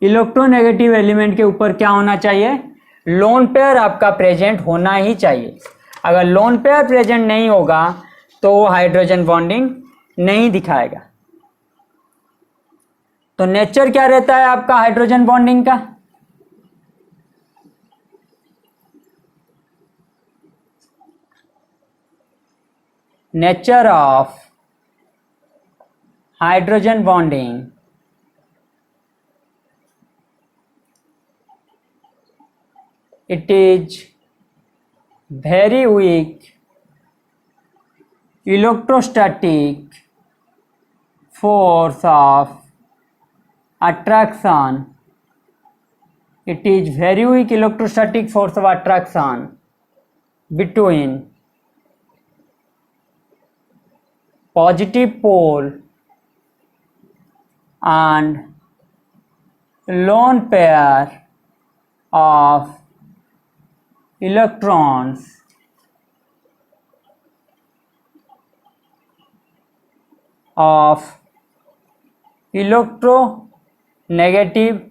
Speaker 1: Electronegative element के ऊपर क्या होना चाहिए? लोन पेयर आपका प्रेजेंट होना ही चाहिए। अगर लोन पेयर प्रेजेंट नहीं होगा तो वो हाइड्रोजन बॉन्डिंग नहीं दिखाएगा। तो नेचर क्या रहता है आपका हाइड्रोजन बॉन्डिंग का? Nature of hydrogen bonding it is very weak electrostatic force of attraction. It is very weak electrostatic force of attraction between positive pole and lone pair of electrons of electronegative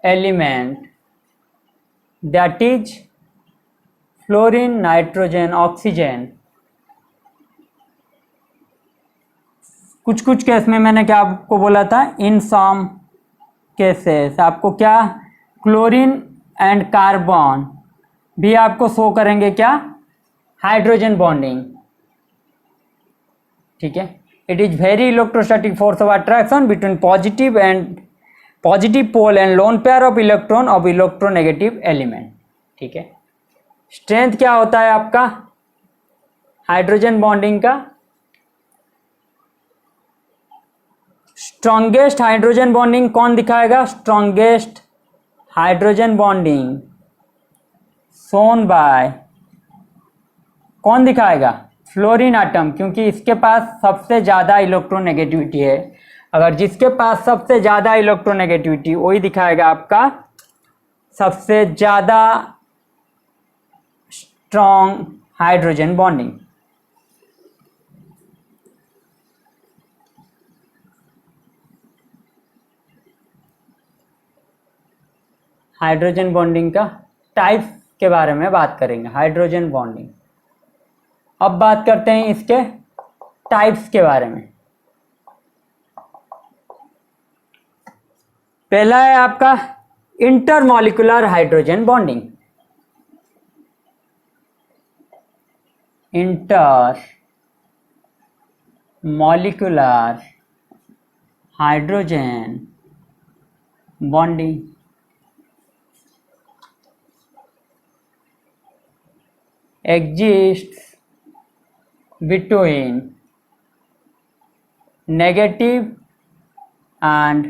Speaker 1: element, that is fluorine, nitrogen, oxygen। कुछ कुछ case में मैंने क्या आपको बोला था? इन some cases आपको क्या क्लोरीन एंड कार्बन भी आपको शो करेंगे क्या? Hydrogen bonding. ठीक है, it is very electrostatic force of attraction between positive pole and lone pair of electron of electronegative element. ठीक है, स्ट्रेंथ क्या होता है आपका हाइड्रोजन बॉन्डिंग का? स्ट्रॉन्गेस्ट हाइड्रोजन बॉन्डिंग कौन दिखाएगा? Strongest hydrogen bonding shown by कौन दिखाएगा? फ्लोरीन आटम, क्योंकि इसके पास सबसे ज़्यादा इलेक्ट्रोनेगेटिविटी है। अगर जिसके पास सबसे ज़्यादा इलेक्ट्रोनेगेटिविटी वही दिखाएगा आपका सबसे ज़्यादा strong hydrogen bonding. Hydrogen bonding का टाइप के बारे में बात करेंगे, हाइड्रोजन बॉन्डिंग। अब बात करते हैं इसके टाइप्स के बारे में। पहला है आपका intermolecular hydrogen bonding. Inter molecular hydrogen bonding exists between negative and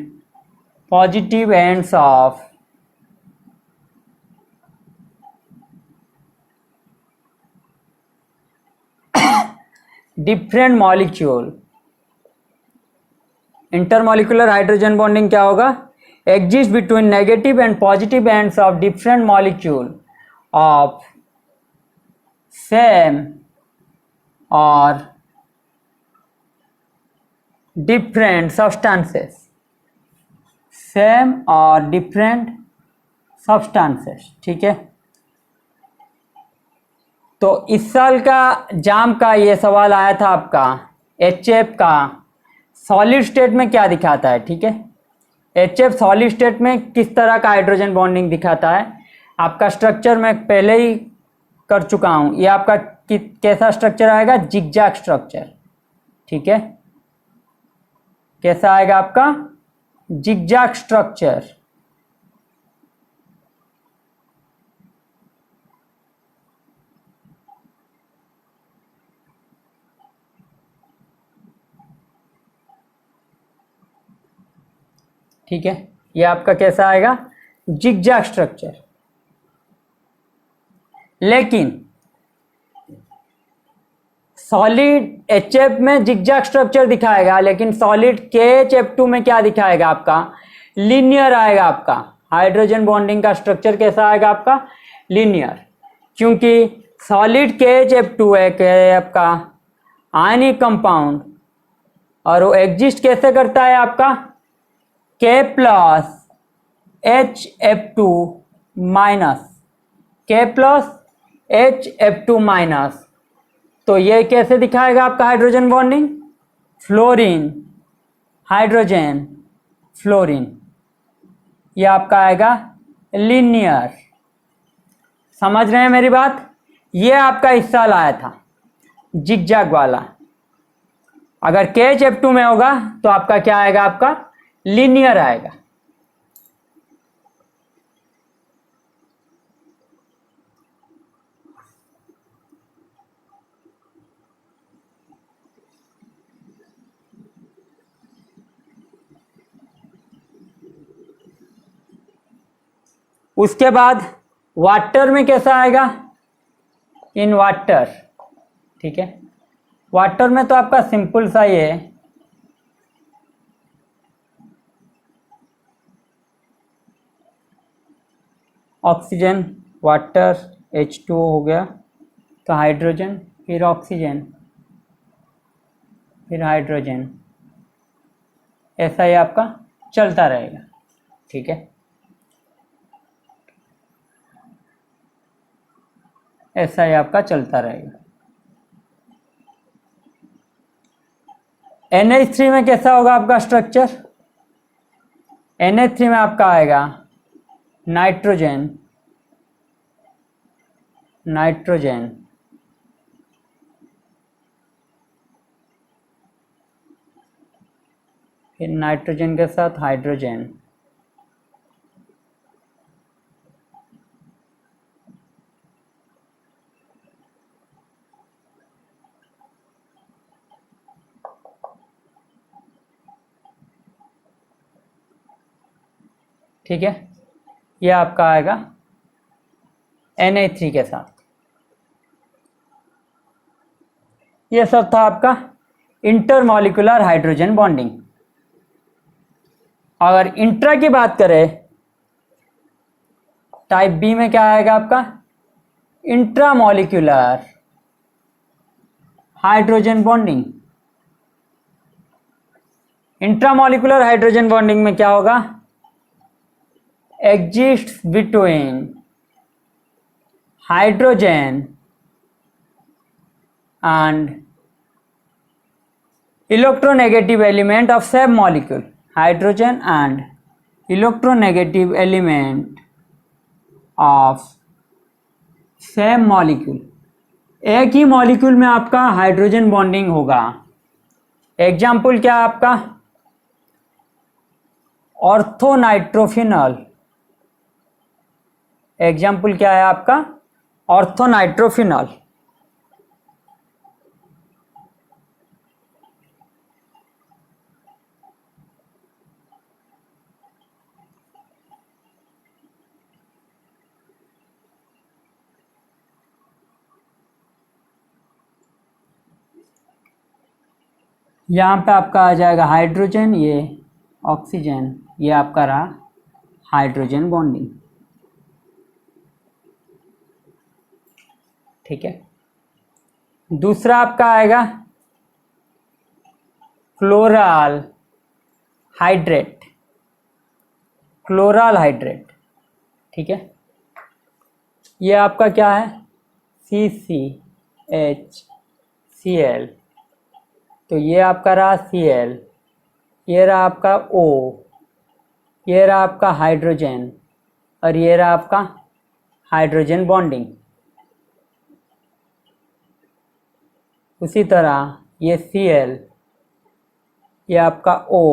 Speaker 1: positive ends of different molecule। Intermolecular hydrogen bonding क्या होगा? Exist between negative and positive ends of different molecule of same और different substances. Same और different substances, ठीक है। तो इस साल का जाम का ये सवाल आया था आपका, HF का सॉलिड स्टेट में क्या दिखाता है, ठीक है। HF सॉलिड स्टेट में किस तरह का हाइड्रोजन बॉन्डिंग दिखाता है। आपका स्ट्रक्चर मैं पहले ही कर चुका हूँ। ये आपका कैसा स्ट्रक्चर आएगा? जिगजैग स्ट्रक्चर, ठीक है। कैसा आएगा आपका? Zigzag structure. ठीक है, ये आपका कैसा आएगा? Zigzag structure. लेकिन सॉलिड HF में जिगजैग स्ट्रक्चर दिखाएगा, लेकिन सॉलिड KHF2 में क्या दिखाएगा आपका? लीनियर आएगा आपका। हाइड्रोजन बॉन्डिंग का स्ट्रक्चर कैसा आएगा आपका? लीनियर। क्योंकि सॉलिड KHF2 है आपका आयनिक कंपाउंड, और वो एग्जिस्ट कैसे करता है आपका? K plus HF2 minus, K plus HF2 minus. तो ये कैसे दिखाएगा आपका hydrogen bonding? Fluorine hydrogen fluorine, ये आपका आएगा लीनियर। समझ रहे हैं मेरी बात? ये आपका इस साल आया था जिगजैग वाला। अगर KHF2 में होगा तो आपका क्या आएगा? आपका लीनियर आएगा। उसके बाद वाटर में कैसा आएगा? इन वाटर, ठीक है। वाटर में तो आपका सिंपल सा ही है, ऑक्सीजन वाटर H2O हो गया, तो हाइड्रोजन फिर ऑक्सीजन फिर हाइड्रोजन, ऐसा ही आपका चलता रहेगा, ठीक है। ऐसा ही आपका चलता रहेगा। NH3 में कैसा होगा आपका स्ट्रक्चर? NH3 में आपका आएगा नाइट्रोजन नाइट्रोजन फिर नाइट्रोजन के साथ हाइड्रोजन, ठीक है। यह आपका आएगा Na3 के साथ। यह सब था आपका इंटरमॉलिक्यूलर हाइड्रोजन बॉन्डिंग। अगर इंट्रा की बात करें टाइप बी में क्या आएगा आपका, intramolecular hydrogen bonding. Intramolecular hydrogen bonding में क्या होगा, exist between hydrogen and electronegative element of same molecule, hydrogen and electronegative element of same molecule, एक ही मॉलिक्यूल में आपका हाइड्रोजन बॉन्डिंग होगा। एग्जाम्पल क्या है आपका, ऑर्थोनाइट्रोफिनॉल। एग्जाम्पल क्या है आपका, ऑर्थोनाइट्रोफिनॉल। यहाँ पे आपका आ जाएगा हाइड्रोजन, ये ऑक्सीजन, ये आपका रहा हाइड्रोजन बॉन्डिंग। ठीक है, दूसरा आपका आएगा क्लोरल हाइड्रेट। क्लोरल हाइड्रेट, ठीक है, ये आपका क्या है, CCHCl। तो ये आपका रहा Cl, ये रहा आपका O, ये रहा आपका हाइड्रोजन, और ये रहा आपका हाइड्रोजन बॉन्डिंग। उसी तरह ये Cl, ये आपका O,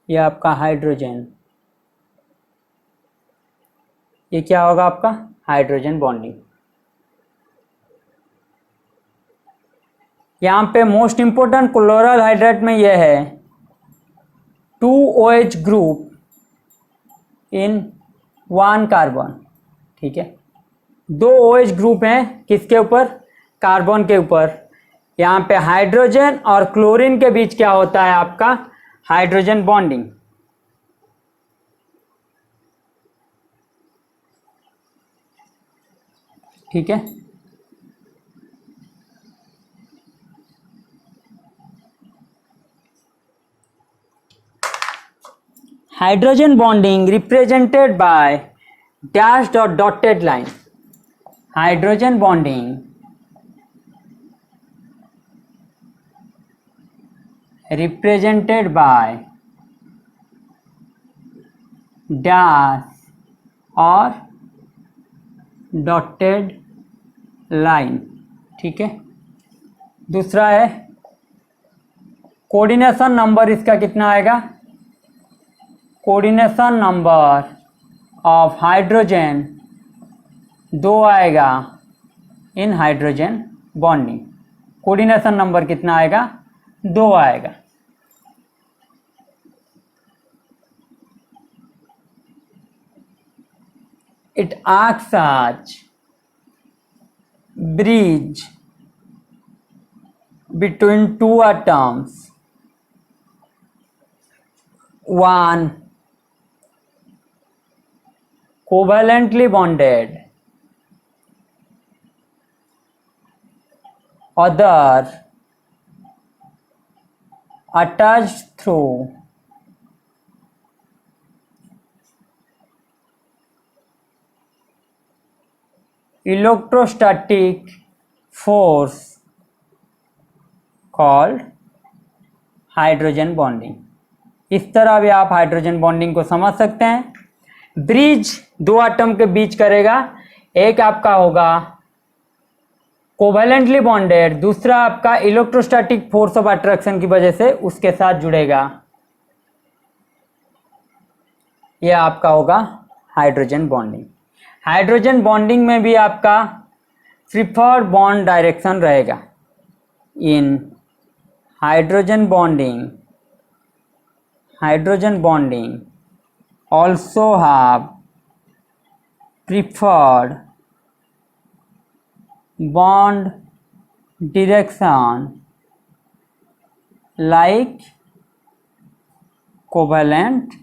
Speaker 1: ये आपका हाइड्रोजन, ये क्या होगा आपका हाइड्रोजन बॉन्डिंग। यहाँ पे मोस्ट इंपोर्टेंट क्लोरल हाइड्रेट में यह है 2OH ग्रुप इन 1 कार्बन। ठीक है, 2 OH ग्रुप हैं किसके ऊपर, कार्बन के ऊपर। यहाँ पे हाइड्रोजन और क्लोरीन के बीच क्या होता है आपका हाइड्रोजन बॉन्डिंग। ठीक है, hydrogen bonding represented by dashed और dotted line. Hydrogen bonding represented by dash और dotted line। ठीक है, दूसरा है कोऑर्डिनेशन नंबर, इसका कितना आएगा, कोऑर्डिनेशन नंबर ऑफ हाइड्रोजन 2 आएगा इन हाइड्रोजन बॉन्डिंग। कोऑर्डिनेशन नंबर कितना आएगा, 2 आएगा। It acts as bridge between two atoms, one covalently bonded, other attached through electrostatic force called hydrogen bonding. इस तरह भी आप हाइड्रोजन बॉन्डिंग को समझ सकते हैं। ब्रिज 2 एटम के बीच करेगा, एक आपका होगा कोवैलेंटली बॉन्डेड, दूसरा आपका इलेक्ट्रोस्टैटिक फोर्स ऑफ अट्रैक्शन की वजह से उसके साथ जुड़ेगा, यह आपका होगा हाइड्रोजन बॉन्डिंग। हाइड्रोजन बॉन्डिंग में भी आपका प्रिफर्ड बॉन्ड डायरेक्शन रहेगा। In hydrogen bonding also have preferred bond direction like covalent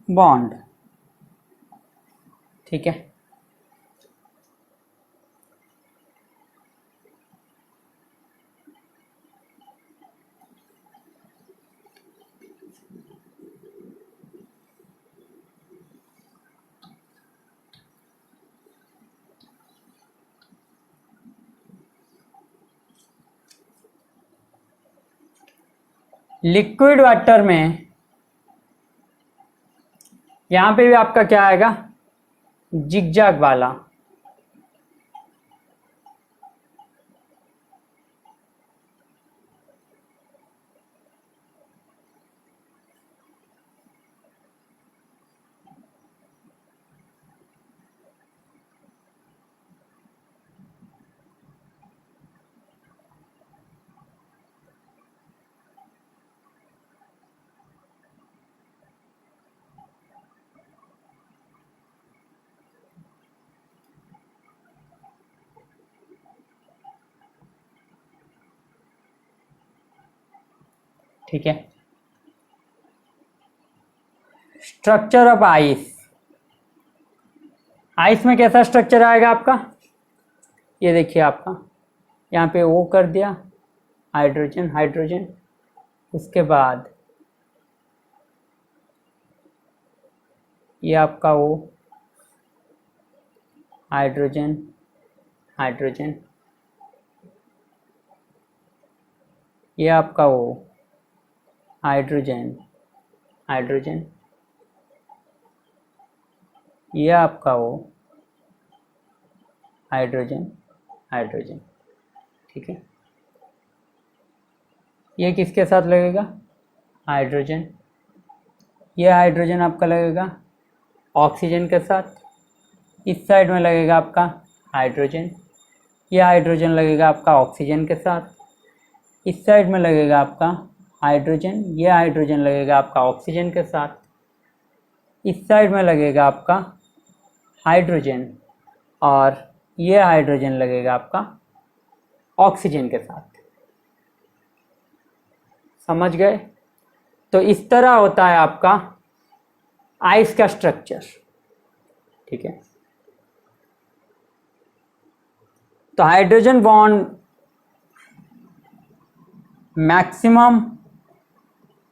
Speaker 1: bond। ठीक है। लिक्विड वाटर में यहाँ पे भी आपका क्या आएगा, जिगजैग वाला। ठीक है। स्ट्रक्चर ऑफ आइस, आइस में कैसा स्ट्रक्चर आएगा आपका, ये देखिए आपका यहाँ पे O कर दिया, हाइड्रोजन हाइड्रोजन, उसके बाद ये आपका O, हाइड्रोजन हाइड्रोजन, ये आपका O, हाइड्रोजन हाइड्रोजन, ये आपका O, हाइड्रोजन हाइड्रोजन। ठीक है, ये किसके साथ लगेगा, हाइड्रोजन, ये हाइड्रोजन आपका लगेगा ऑक्सीजन के साथ, इस साइड में लगेगा आपका हाइड्रोजन, ये हाइड्रोजन लगेगा आपका ऑक्सीजन के साथ, इस साइड में लगेगा आपका हाइड्रोजन, ये हाइड्रोजन लगेगा आपका ऑक्सीजन के साथ, इस साइड में लगेगा आपका हाइड्रोजन, और ये हाइड्रोजन लगेगा आपका ऑक्सीजन के साथ। समझ गए? तो इस तरह होता है आपका आइस का स्ट्रक्चर। ठीक है, तो hydrogen bond maximum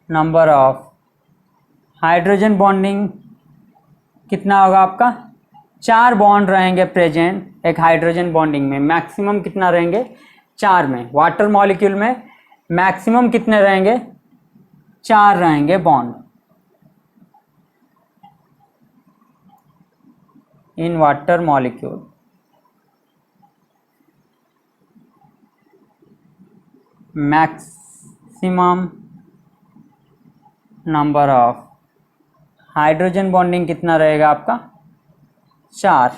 Speaker 1: number of hydrogen bonding कितना होगा आपका, 4 बॉन्ड रहेंगे प्रेजेंट एक हाइड्रोजन बॉन्डिंग में, मैक्सिमम कितना रहेंगे 4 में। वाटर मॉलिक्यूल में मैक्सिमम कितने रहेंगे, 4 रहेंगे bond in water molecule. Maximum number of hydrogen bonding कितना रहेगा आपका, 4।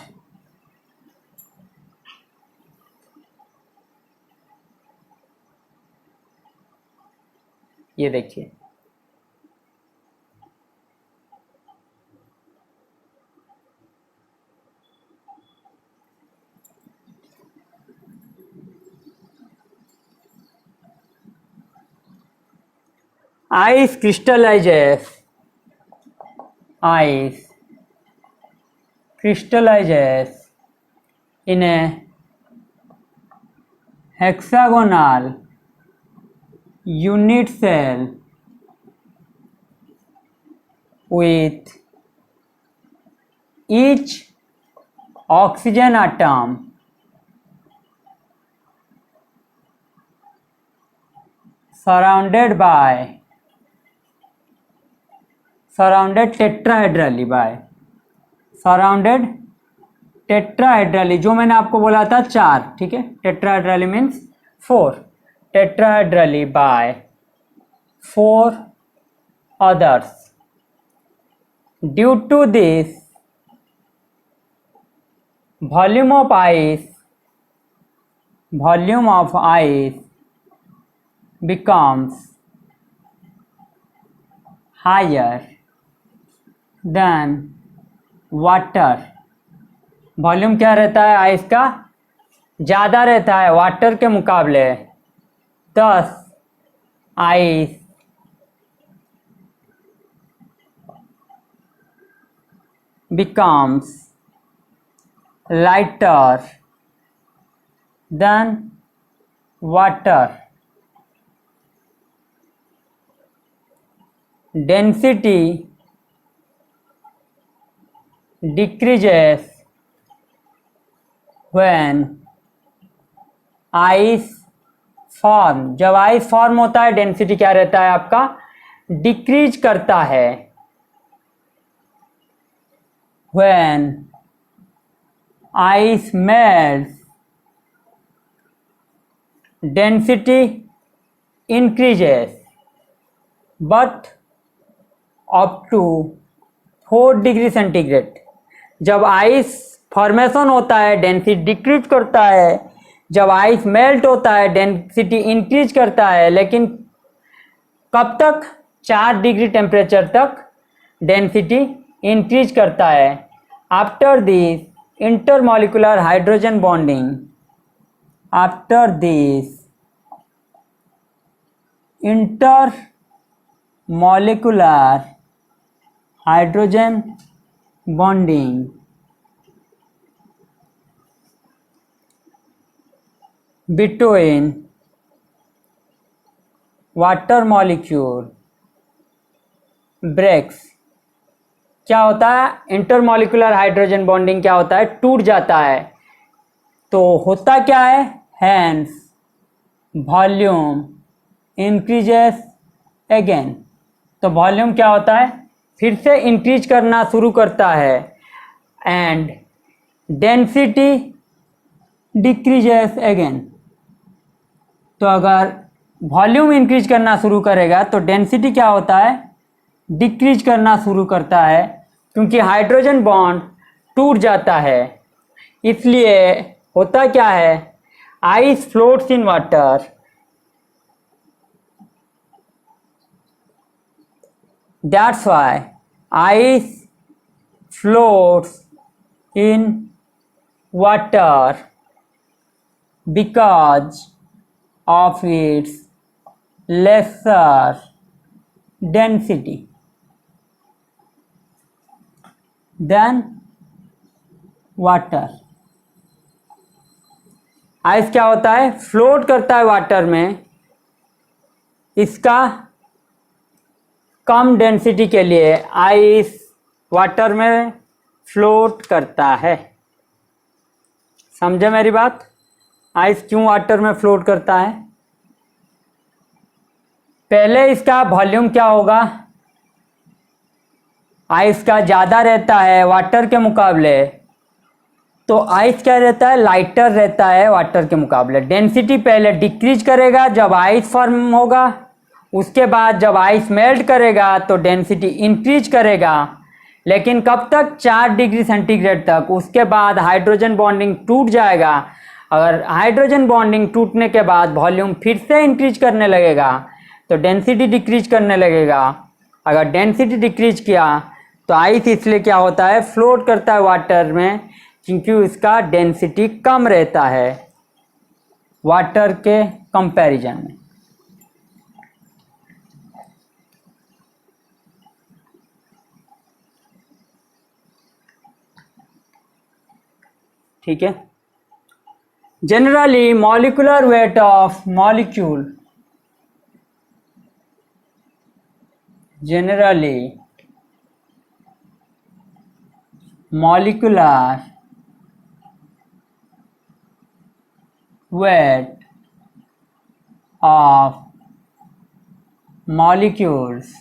Speaker 1: ये देखिए, ice crystallizes, ice crystallizes in a hexagonal unit cell with each oxygen atom surrounded tetrahedrally by surrounded tetrahedrally, जो मैंने आपको बोला था 4, ठीक है, tetrahedrally means 4, tetrahedrally by 4 others. Due to this, volume of ice becomes higher than water. Volume क्या रहता है आइस का, ज़्यादा रहता है वाटर के मुकाबले। thus ice becomes lighter than water. Density decreases when ice form. जब आइस फॉर्म होता है डेंसिटी क्या रहता है आपका, डिक्रीज करता है. When ice melts, density increases but up to 4 degree centigrade. जब आइस फॉर्मेशन होता है डेंसिटी डिक्रीज करता है, जब आइस मेल्ट होता है डेंसिटी इंक्रीज करता है, लेकिन कब तक, 4 डिग्री टेम्परेचर तक डेंसिटी इंक्रीज करता है. After this intermolecular hydrogen bonding, after this intermolecular hydrogen bonding between water molecule breaks. क्या होता है, इंटरमॉलिक्यूलर हाइड्रोजन बॉन्डिंग क्या होता है, टूट जाता है. तो होता क्या है, हैंस वॉल्यूम इंक्रीजेस अगेन. तो वॉल्यूम क्या होता है, फिर से इंक्रीज करना शुरू करता है. And density decreases again. तो अगर वॉल्यूम इंक्रीज करना शुरू करेगा तो डेंसिटी क्या होता है, डिक्रीज करना शुरू करता है, क्योंकि हाइड्रोजन बॉन्ड टूट जाता है. इसलिए होता क्या है, ice floats in water. That's why ice floats in water because of its lesser density than water. Ice क्या होता है, फ्लोट करता है वाटर में. इसका कम डेंसिटी के लिए आइस वाटर में फ्लोट करता है. समझे मेरी बात, आइस क्यों वाटर में फ्लोट करता है. पहले इसका वॉल्यूम क्या होगा, आइस का ज़्यादा रहता है वाटर के मुकाबले, तो आइस क्या रहता है, लाइटर रहता है वाटर के मुकाबले. डेंसिटी पहले डिक्रीज करेगा जब आइस फॉर्म होगा, उसके बाद जब आइस मेल्ट करेगा तो डेंसिटी इंक्रीज करेगा, लेकिन कब तक, 4 डिग्री सेंटीग्रेड तक. उसके बाद हाइड्रोजन बॉन्डिंग टूट जाएगा. अगर हाइड्रोजन बॉन्डिंग टूटने के बाद वॉल्यूम फिर से इंक्रीज करने लगेगा तो डेंसिटी डिक्रीज करने लगेगा. अगर डेंसिटी डिक्रीज किया तो आइस इसलिए क्या होता है, फ्लोट करता है वाटर में, क्योंकि उसका डेंसिटी कम रहता है वाटर के कंपैरिजन में. ठीक है. Generally molecular weight of molecule, generally molecular weight of molecules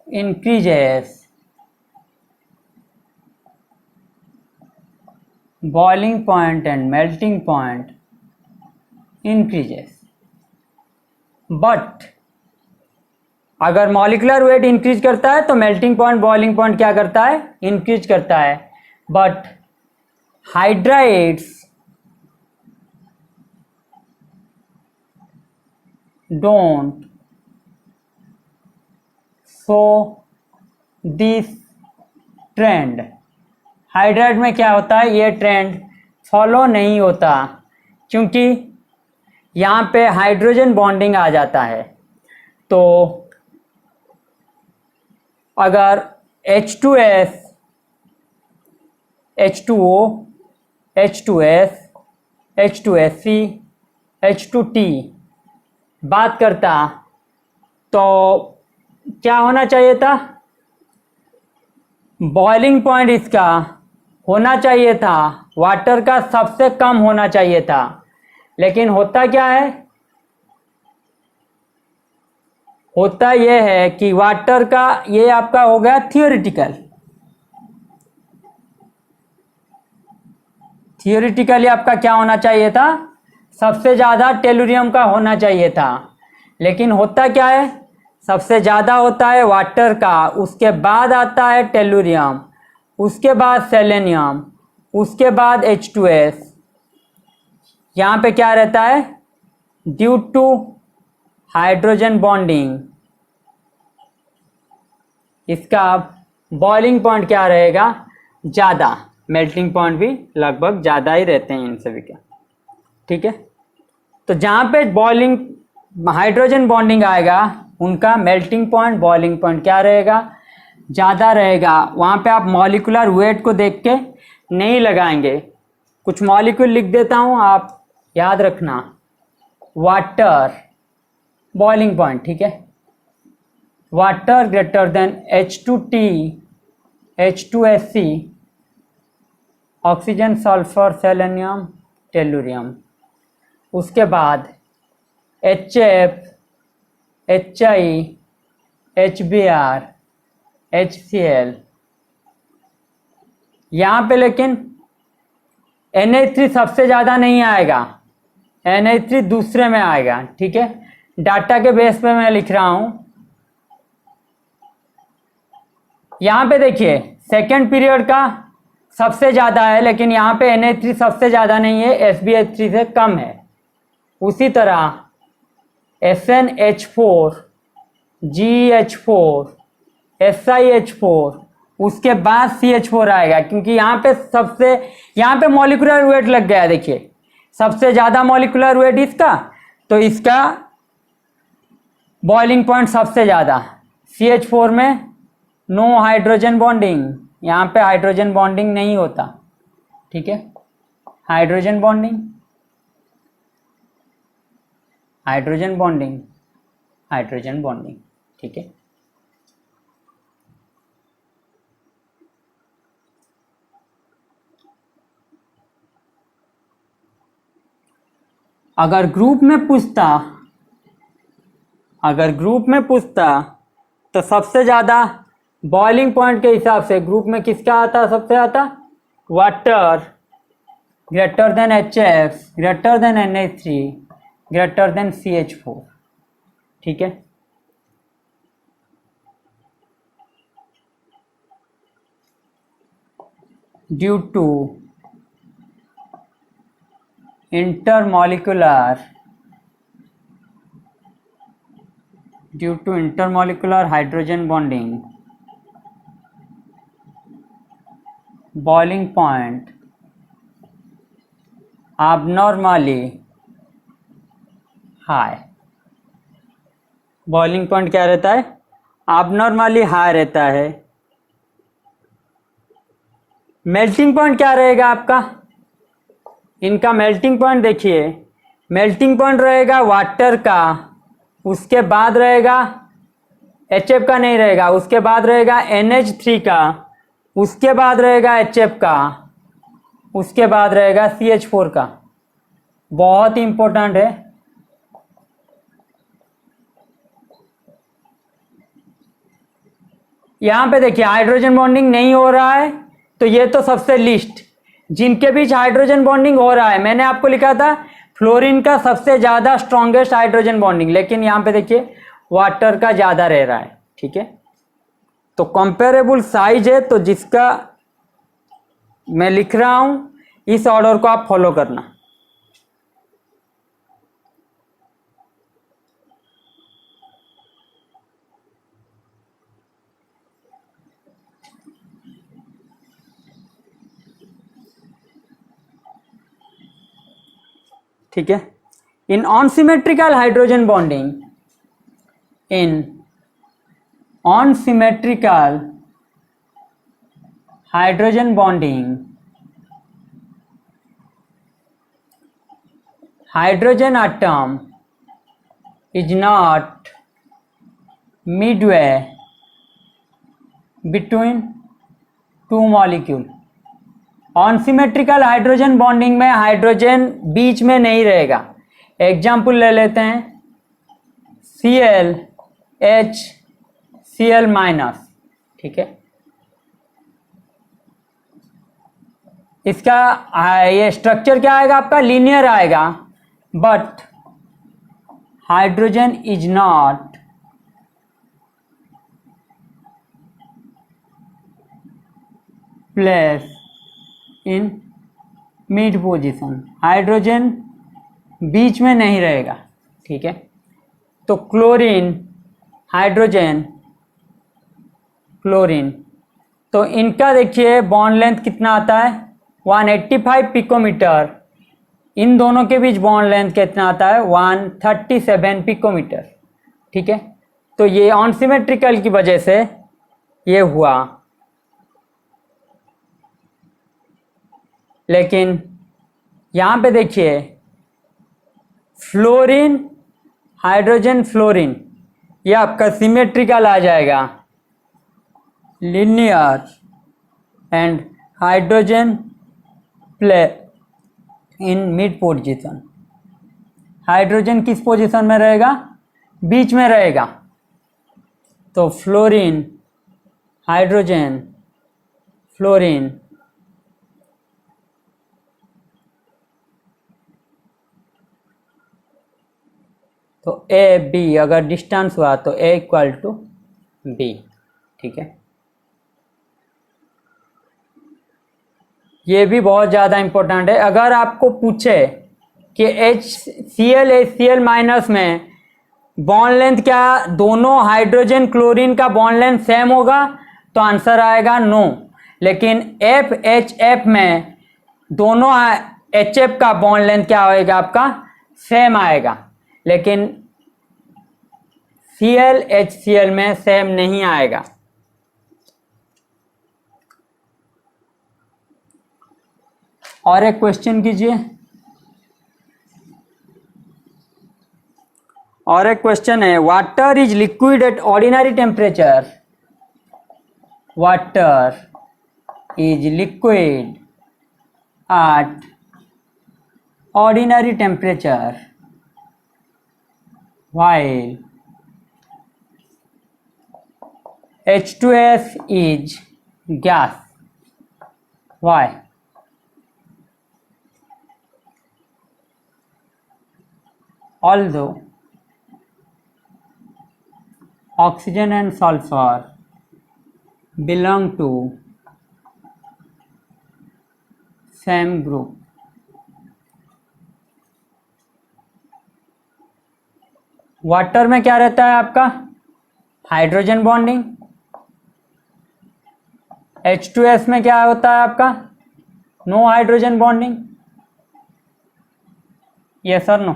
Speaker 1: increases boiling point and melting point increases. But अगर मॉलिक्यूलर वेट इंक्रीज करता है तो मेल्टिंग पॉइंट बॉइलिंग पॉइंट क्या करता है, इंक्रीज करता है. But hydrides don't show this trend. Hydride में क्या होता है, ये ट्रेंड फॉलो नहीं होता, क्योंकि यहाँ पे हाइड्रोजन बॉन्डिंग आ जाता है. तो अगर H2S H2O, H2S, H2SC, H2T बात करता तो क्या होना चाहिए था? बॉइलिंग पॉइंट इसका होना चाहिए था वाटर का सबसे कम होना चाहिए था, लेकिन होता क्या है? होता यह है कि वाटर का ये आपका हो गया थियोरिटिकली आपका क्या होना चाहिए था? सबसे ज़्यादा टेलुरियम का होना चाहिए था, लेकिन होता क्या है? सबसे ज़्यादा होता है वाटर का, उसके बाद आता है टेलुरियम, उसके बाद सेलेनियम, उसके बाद H2S। यहाँ पे क्या रहता है? ड्यू टू हाइड्रोजन बॉन्डिंग इसका बॉइलिंग पॉइंट क्या रहेगा? ज़्यादा। मेल्टिंग पॉइंट भी लगभग ज़्यादा ही रहते हैं इन सभी के, ठीक है। तो जहाँ पे बॉइलिंग हाइड्रोजन बॉन्डिंग आएगा उनका मेल्टिंग पॉइंट बॉइलिंग पॉइंट क्या रहेगा? ज़्यादा रहेगा। वहाँ पे आप मॉलिक्यूलर वेट को देख के नहीं लगाएंगे, कुछ मॉलिक्यूल लिख देता हूँ, आप याद रखना। वाटर बॉइलिंग पॉइंट, ठीक है। Water greater then H2T, H2SC, oxygen, sulphur, selenium, tellurium. उसके बाद HF, HI, HBr, HCl। यहाँ पे लेकिन NH3 सबसे ज़्यादा नहीं आएगा, NH3 दूसरे में आएगा, ठीक है। डाटा के बेस पे मैं लिख रहा हूँ। यहाँ पे देखिए सेकेंड पीरियड का सबसे ज़्यादा है, लेकिन यहाँ पे NH3 सबसे ज़्यादा नहीं है, SbH3 से कम है। उसी तरह SnH4, GH4, SiH4, उसके बाद CH4 आएगा, क्योंकि यहाँ पे मॉलिक्यूलर वेट लग गया। देखिए सबसे ज़्यादा मॉलिक्यूलर वेट इसका, तो इसका बॉइलिंग पॉइंट सबसे ज़्यादा। CH4 में नो हाइड्रोजन बॉन्डिंग, यहाँ पे हाइड्रोजन बॉन्डिंग नहीं होता, ठीक है। Hydrogen bonding, hydrogen bonding, hydrogen bonding, ठीक है। अगर ग्रुप में पूछता तो सबसे ज़्यादा बॉइलिंग पॉइंट के हिसाब से ग्रुप में किसका आता? सबसे आता water greater than HF, greater than NH3, greater than CH4, ठीक है। Due to intermolecular hydrogen bonding, boiling point abnormally high। Boiling point क्या रहता है? abnormally हाई रहता है। मेल्टिंग पॉइंट क्या रहेगा आपका? इनका मेल्टिंग पॉइंट देखिए, मेल्टिंग पॉइंट रहेगा वाटर का, उसके बाद रहेगा HF का नहीं रहेगा, उसके बाद रहेगा NH3 का, उसके बाद रहेगा HF का, उसके बाद रहेगा CH4 का। बहुत इंपॉर्टेंट है। यहाँ पे देखिए हाइड्रोजन बॉन्डिंग नहीं हो रहा है, तो ये तो सबसे लिस्ट। जिनके बीच हाइड्रोजन बॉन्डिंग हो रहा है, मैंने आपको लिखा था फ्लोरीन का सबसे ज़्यादा स्ट्रॉन्गेस्ट हाइड्रोजन बॉन्डिंग, लेकिन यहाँ पे देखिए वाटर का ज़्यादा रह रहा है, ठीक है। तो कंपेरेबल साइज है, तो जिसका मैं लिख रहा हूँ इस ऑर्डर को आप फॉलो करना। ठीक है। In unsymmetrical hydrogen bonding, in unsymmetrical hydrogen bonding hydrogen atom is not midway between two molecule. Unsymmetrical hydrogen bonding में हाइड्रोजन बीच में नहीं रहेगा. एग्जाम्पल ले लेते हैं ClH Cl माइनस. ठीक है, इसका ये स्ट्रक्चर क्या आएगा आपका, लीनियर आएगा. But hydrogen is not place in mid position. Hydrogen बीच में नहीं रहेगा. ठीक है, तो क्लोरीन, हाइड्रोजन, क्लोरीन, तो इनका देखिए बॉन्ड लेंथ कितना आता है 185 पिकोमीटर. इन दोनों के बीच बॉन्ड लेंथ कितना आता है 137 पिकोमीटर. ठीक है, तो ये अनसिमेट्रिकल की वजह से ये हुआ. लेकिन यहाँ पे देखिए फ्लोरीन, हाइड्रोजन, फ्लोरीन, ये आपका सिमेट्रिकल आ जाएगा, linear, and hydrogen play in mid position. Hydrogen किस पोजीशन में रहेगा, बीच में रहेगा. तो फ्लोरीन, हाइड्रोजन, फ्लोरीन, तो ए बी अगर डिस्टेंस हुआ तो ए इक्वल टू बी. ठीक है, ये भी बहुत ज़्यादा इम्पोर्टेंट है. अगर आपको पूछे कि HCl माइनस में बॉन्ड लेंथ क्या दोनों हाइड्रोजन क्लोरीन का बॉन्ड लेंथ सेम होगा, तो आंसर आएगा नो. लेकिन FHF में दोनों HF का बॉन्ड लेंथ क्या होएगा आपका, सेम आएगा. लेकिन Cl HCl में सेम नहीं आएगा. और एक क्वेश्चन कीजिए. और एक क्वेश्चन है, water is liquid at ordinary temperature. Water is liquid at ordinary temperature while H2S is gas. Why? Although oxygen and sulfur belong to same group, water में क्या रहता है आपका, हाइड्रोजन बॉन्डिंग. H2S में क्या होता है आपका, नो हाइड्रोजन बॉन्डिंग. यस और नो.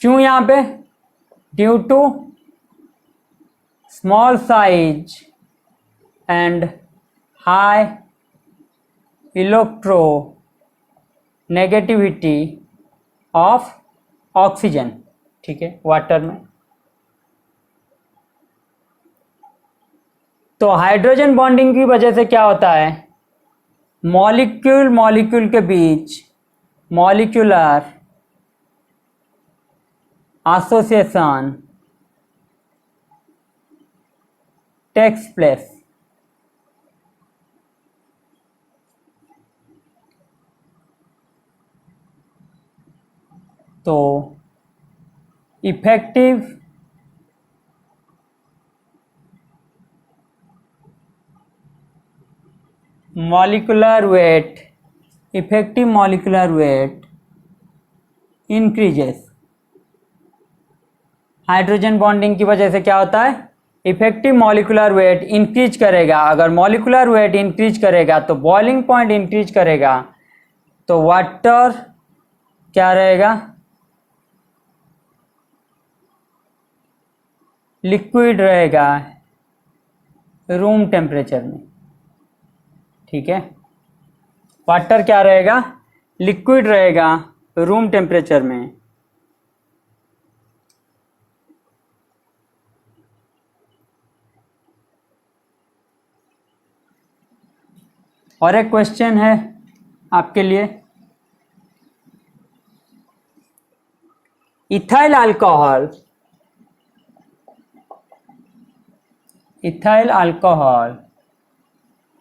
Speaker 1: क्यों यहाँ पे, due to small size and high electronegativity of oxygen. ठीक है, वाटर में. तो हाइड्रोजन बॉन्डिंग की वजह से क्या होता है, मॉलिक्यूल के बीच मॉलिक्यूलर एसोसिएशन टेक्स प्लेस. तो effective molecular weight increases. Hydrogen bonding की वजह से क्या होता है, इफेक्टिव मॉलिक्यूलर वेट इंक्रीज करेगा. अगर मॉलिक्यूलर वेट इंक्रीज करेगा तो बॉइलिंग पॉइंट इंक्रीज करेगा. तो वाटर क्या रहेगा, लिक्विड रहेगा रूम टेम्परेचर में. ठीक है, वाटर क्या रहेगा, लिक्विड रहेगा रूम टेम्परेचर में, और एक क्वेश्चन है आपके लिए, ethyl alcohol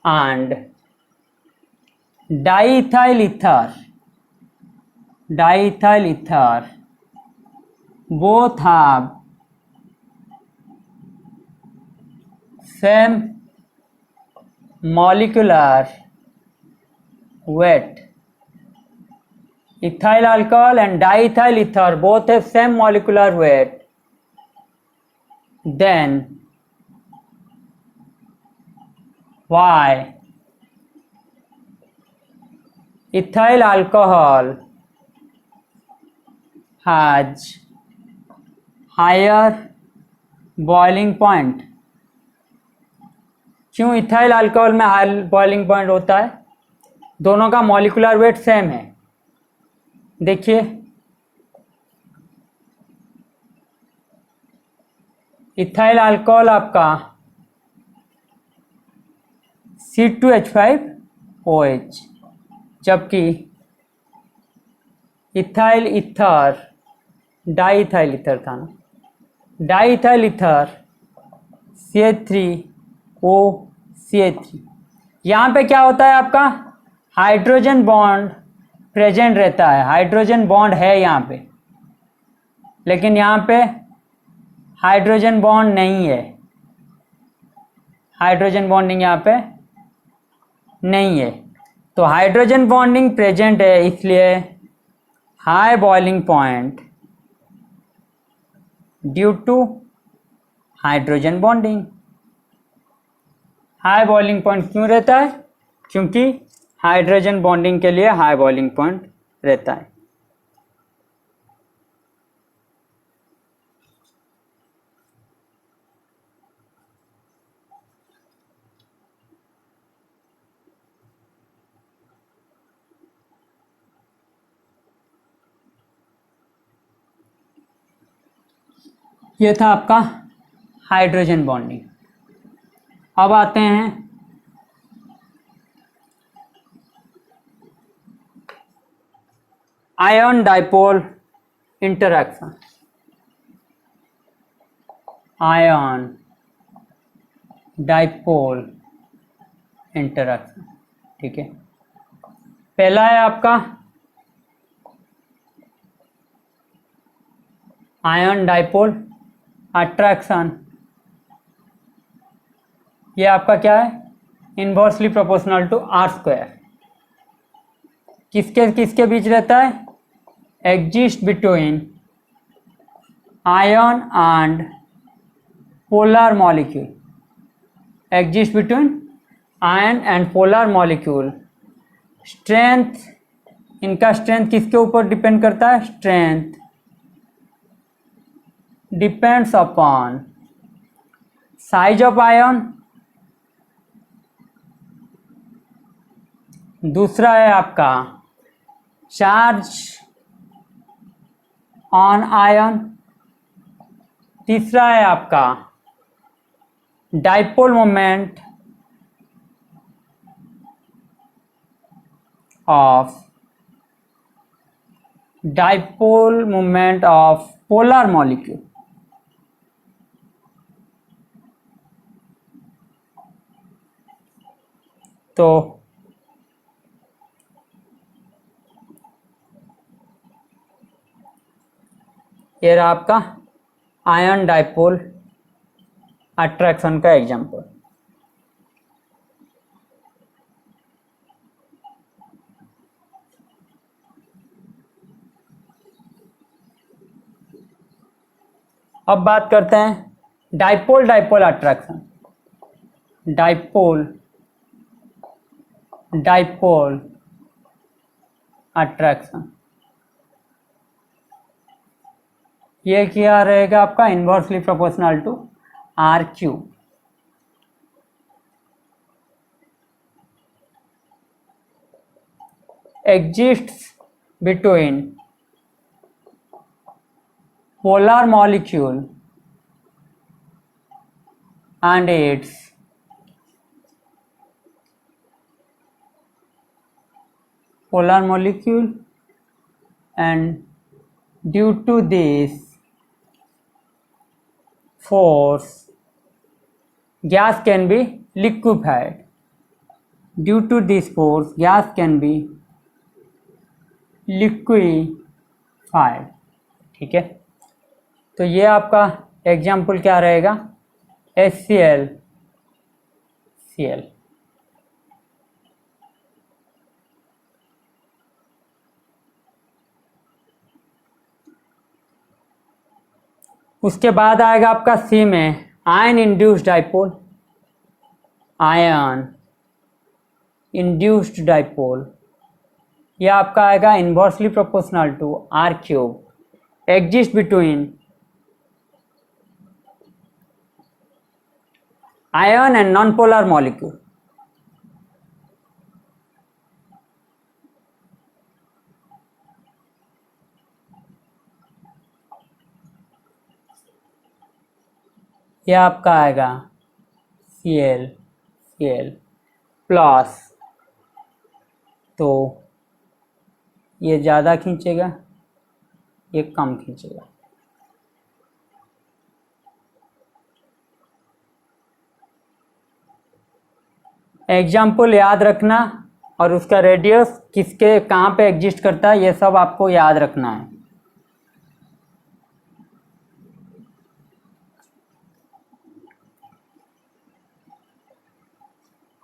Speaker 1: and diethyl ether both have same molecular weight. Ethyl alcohol and diethyl ether both have same molecular weight. Then why ethyl alcohol has higher boiling point? क्यों ethyl alcohol में high boiling point होता है? दोनों का molecular weight same है। देखिए ethyl alcohol आपका C2H5OH, जबकि इथाइल ईथर डाईइथाइल ईथर था ना, डाईइथाइल ईथर CH3OCH3। यहाँ पे क्या होता है आपका हाइड्रोजन बॉन्ड प्रेजेंट रहता है, हाइड्रोजन बॉन्ड है यहाँ पे, लेकिन यहाँ पे हाइड्रोजन बॉन्ड नहीं है, हाइड्रोजन बॉन्डिंग यहाँ पे नहीं है। तो हाइड्रोजन बॉन्डिंग प्रेजेंट है, इसलिए high boiling point due to hydrogen bonding. High boiling point क्यों रहता है? क्योंकि हाइड्रोजन बॉन्डिंग के लिए हाई बॉइलिंग पॉइंट रहता है। ये था आपका हाइड्रोजन बॉन्डिंग। अब आते हैं ion dipole interaction. Ion dipole interaction, ठीक है। पहला है आपका आयन डाइपोल अट्रैक्शन। ये आपका क्या है? Inversely proportional to R²। किसके किसके बीच रहता है? Exist between ion and polar molecule. Exist between ion and polar molecule. Strength, इनका स्ट्रेंथ किसके ऊपर डिपेंड करता है? Strength depends upon size of ion. दूसरा है आपका चार्ज ऑन आयन। तीसरा है आपका dipole moment of polar molecule. तो ये रहा आपका आयन डाइपोल अट्रैक्शन का एग्जांपल। अब बात करते हैं dipole dipole attraction. Dipole dipole attraction, ये क्या रहेगा आपका? Inversely proportional to R³। exists between polar molecule and its polar molecule, and due to this force gas can be liquefied. Due to this force gas can be liquefied. ठीक है, तो ये आपका example क्या रहेगा, HCl Cl. उसके बाद आएगा आपका सी में ion induced dipole. Ion induced dipole ये आपका आएगा inversely proportional to R cube. Exist between ion and non polar molecule. ये आपका आएगा Cl प्लस, तो ये ज़्यादा खींचेगा, ये कम खींचेगा. एग्जाम्पल याद रखना और उसका रेडियस किसके कहाँ पे एग्जिस्ट करता है ये सब आपको याद रखना है.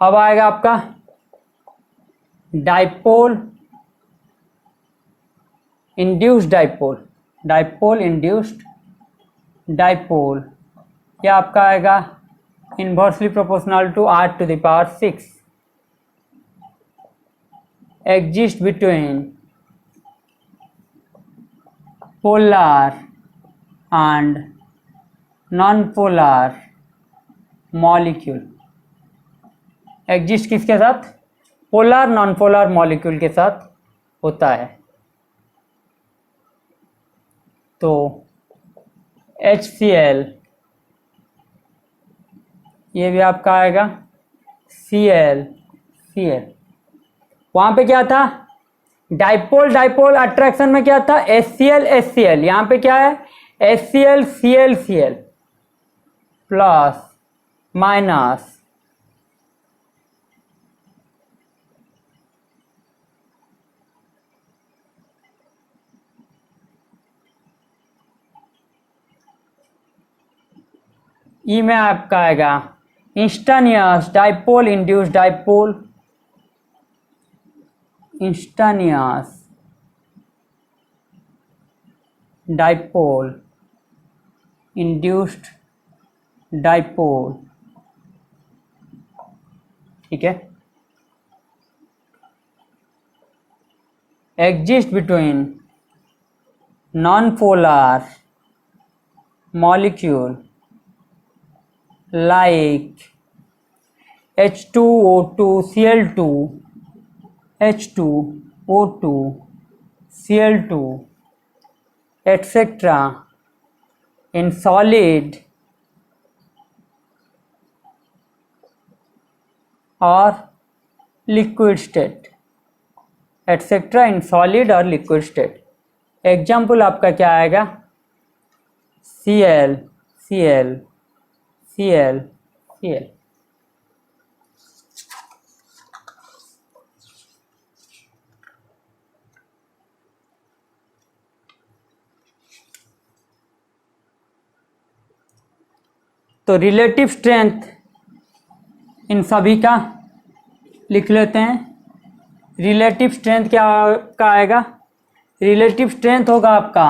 Speaker 1: अब आएगा आपका dipole induced dipole. Dipole induced dipole ये आपका आएगा inversely proportional to R⁶. Exist between polar and non polar molecule. Exist किसके साथ, पोलर नॉन पोलर मॉलिक्यूल के साथ होता है. तो HCl ये भी आपका आएगा Cl. वहाँ पे क्या था, डाइपोल डाइपोल अट्रैक्शन में क्या था, HCl. यहाँ पे क्या है, HCl प्लस माइनस ई में आपका आएगा instantaneous dipole induced dipole. Instantaneous dipole induced dipole. ठीक है, exist between non polar molecule like H2O2 Cl2, H2O2 Cl2 etc. in solid or liquid state, etc. in solid or liquid state. Example आपका क्या आएगा, Cl. तो relative strength in सभी का लिख लेते हैं. रिलेटिव स्ट्रेंथ क्या का आएगा, रिलेटिव स्ट्रेंथ होगा आपका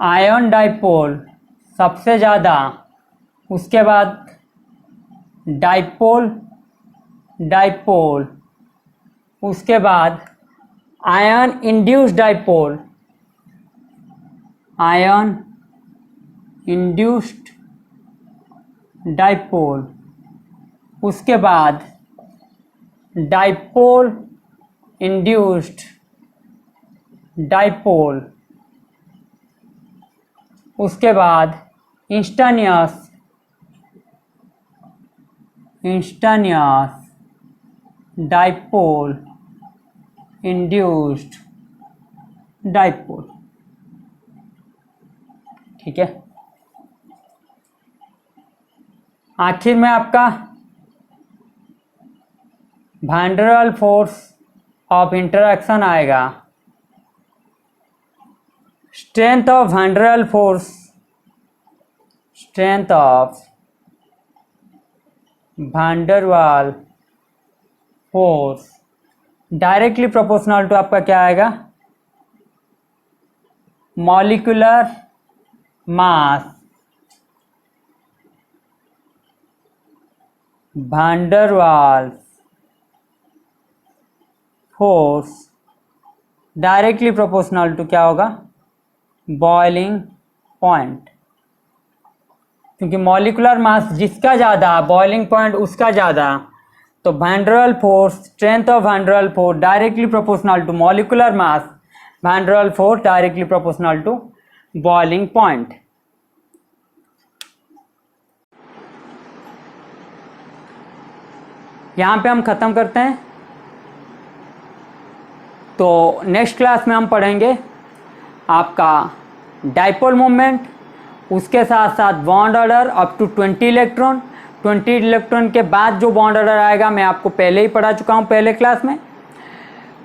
Speaker 1: आयन डाइपोल सबसे ज़्यादा, उसके बाद डाइपोल, उसके बाद ion induced dipole, ion induced dipole, उसके बाद डाइपोल इंड्यूस्ड डाइपोल, उसके बाद इंस्टानियस डाइपोल इंड्यूस्ड डाइपोल। ठीक है, आखिर में आपका van der Waals force of interaction आएगा। Strength of van der Waals force, strength of van der Waals force directly proportional to आपका क्या आएगा, molecular mass, van der Waals force directly proportional to क्या होगा, बॉइलिंग पॉइंट। क्योंकि molecular mass जिसका ज़्यादा boiling point उसका ज़्यादा, तो van der Waals force, strength of van der Waals force directly proportional to molecular mass, van der Waals force directly proportional to boiling point. यहाँ पे हम ख़त्म करते हैं। तो नेक्स्ट क्लास में हम पढ़ेंगे आपका डाइपोल मोमेंट, उसके साथ साथ bond order up to 20 electron. 20 electron के बाद जो बॉन्ड ऑर्डर आएगा मैं आपको पहले ही पढ़ा चुका हूँ पहले क्लास में।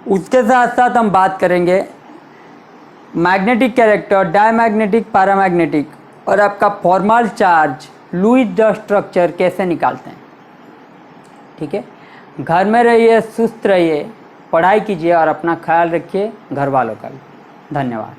Speaker 1: उसके साथ साथ हम बात करेंगे मैग्नेटिक कैरेक्टर, डायमैग्नेटिक, पैरामैग्नेटिक और आपका formal charge Lewis the structure कैसे निकालते हैं। ठीक है, घर में रहिए, सुस्त रहिए, पढ़ाई कीजिए और अपना ख्याल रखिए, घर वालों का भी। धन्यवाद।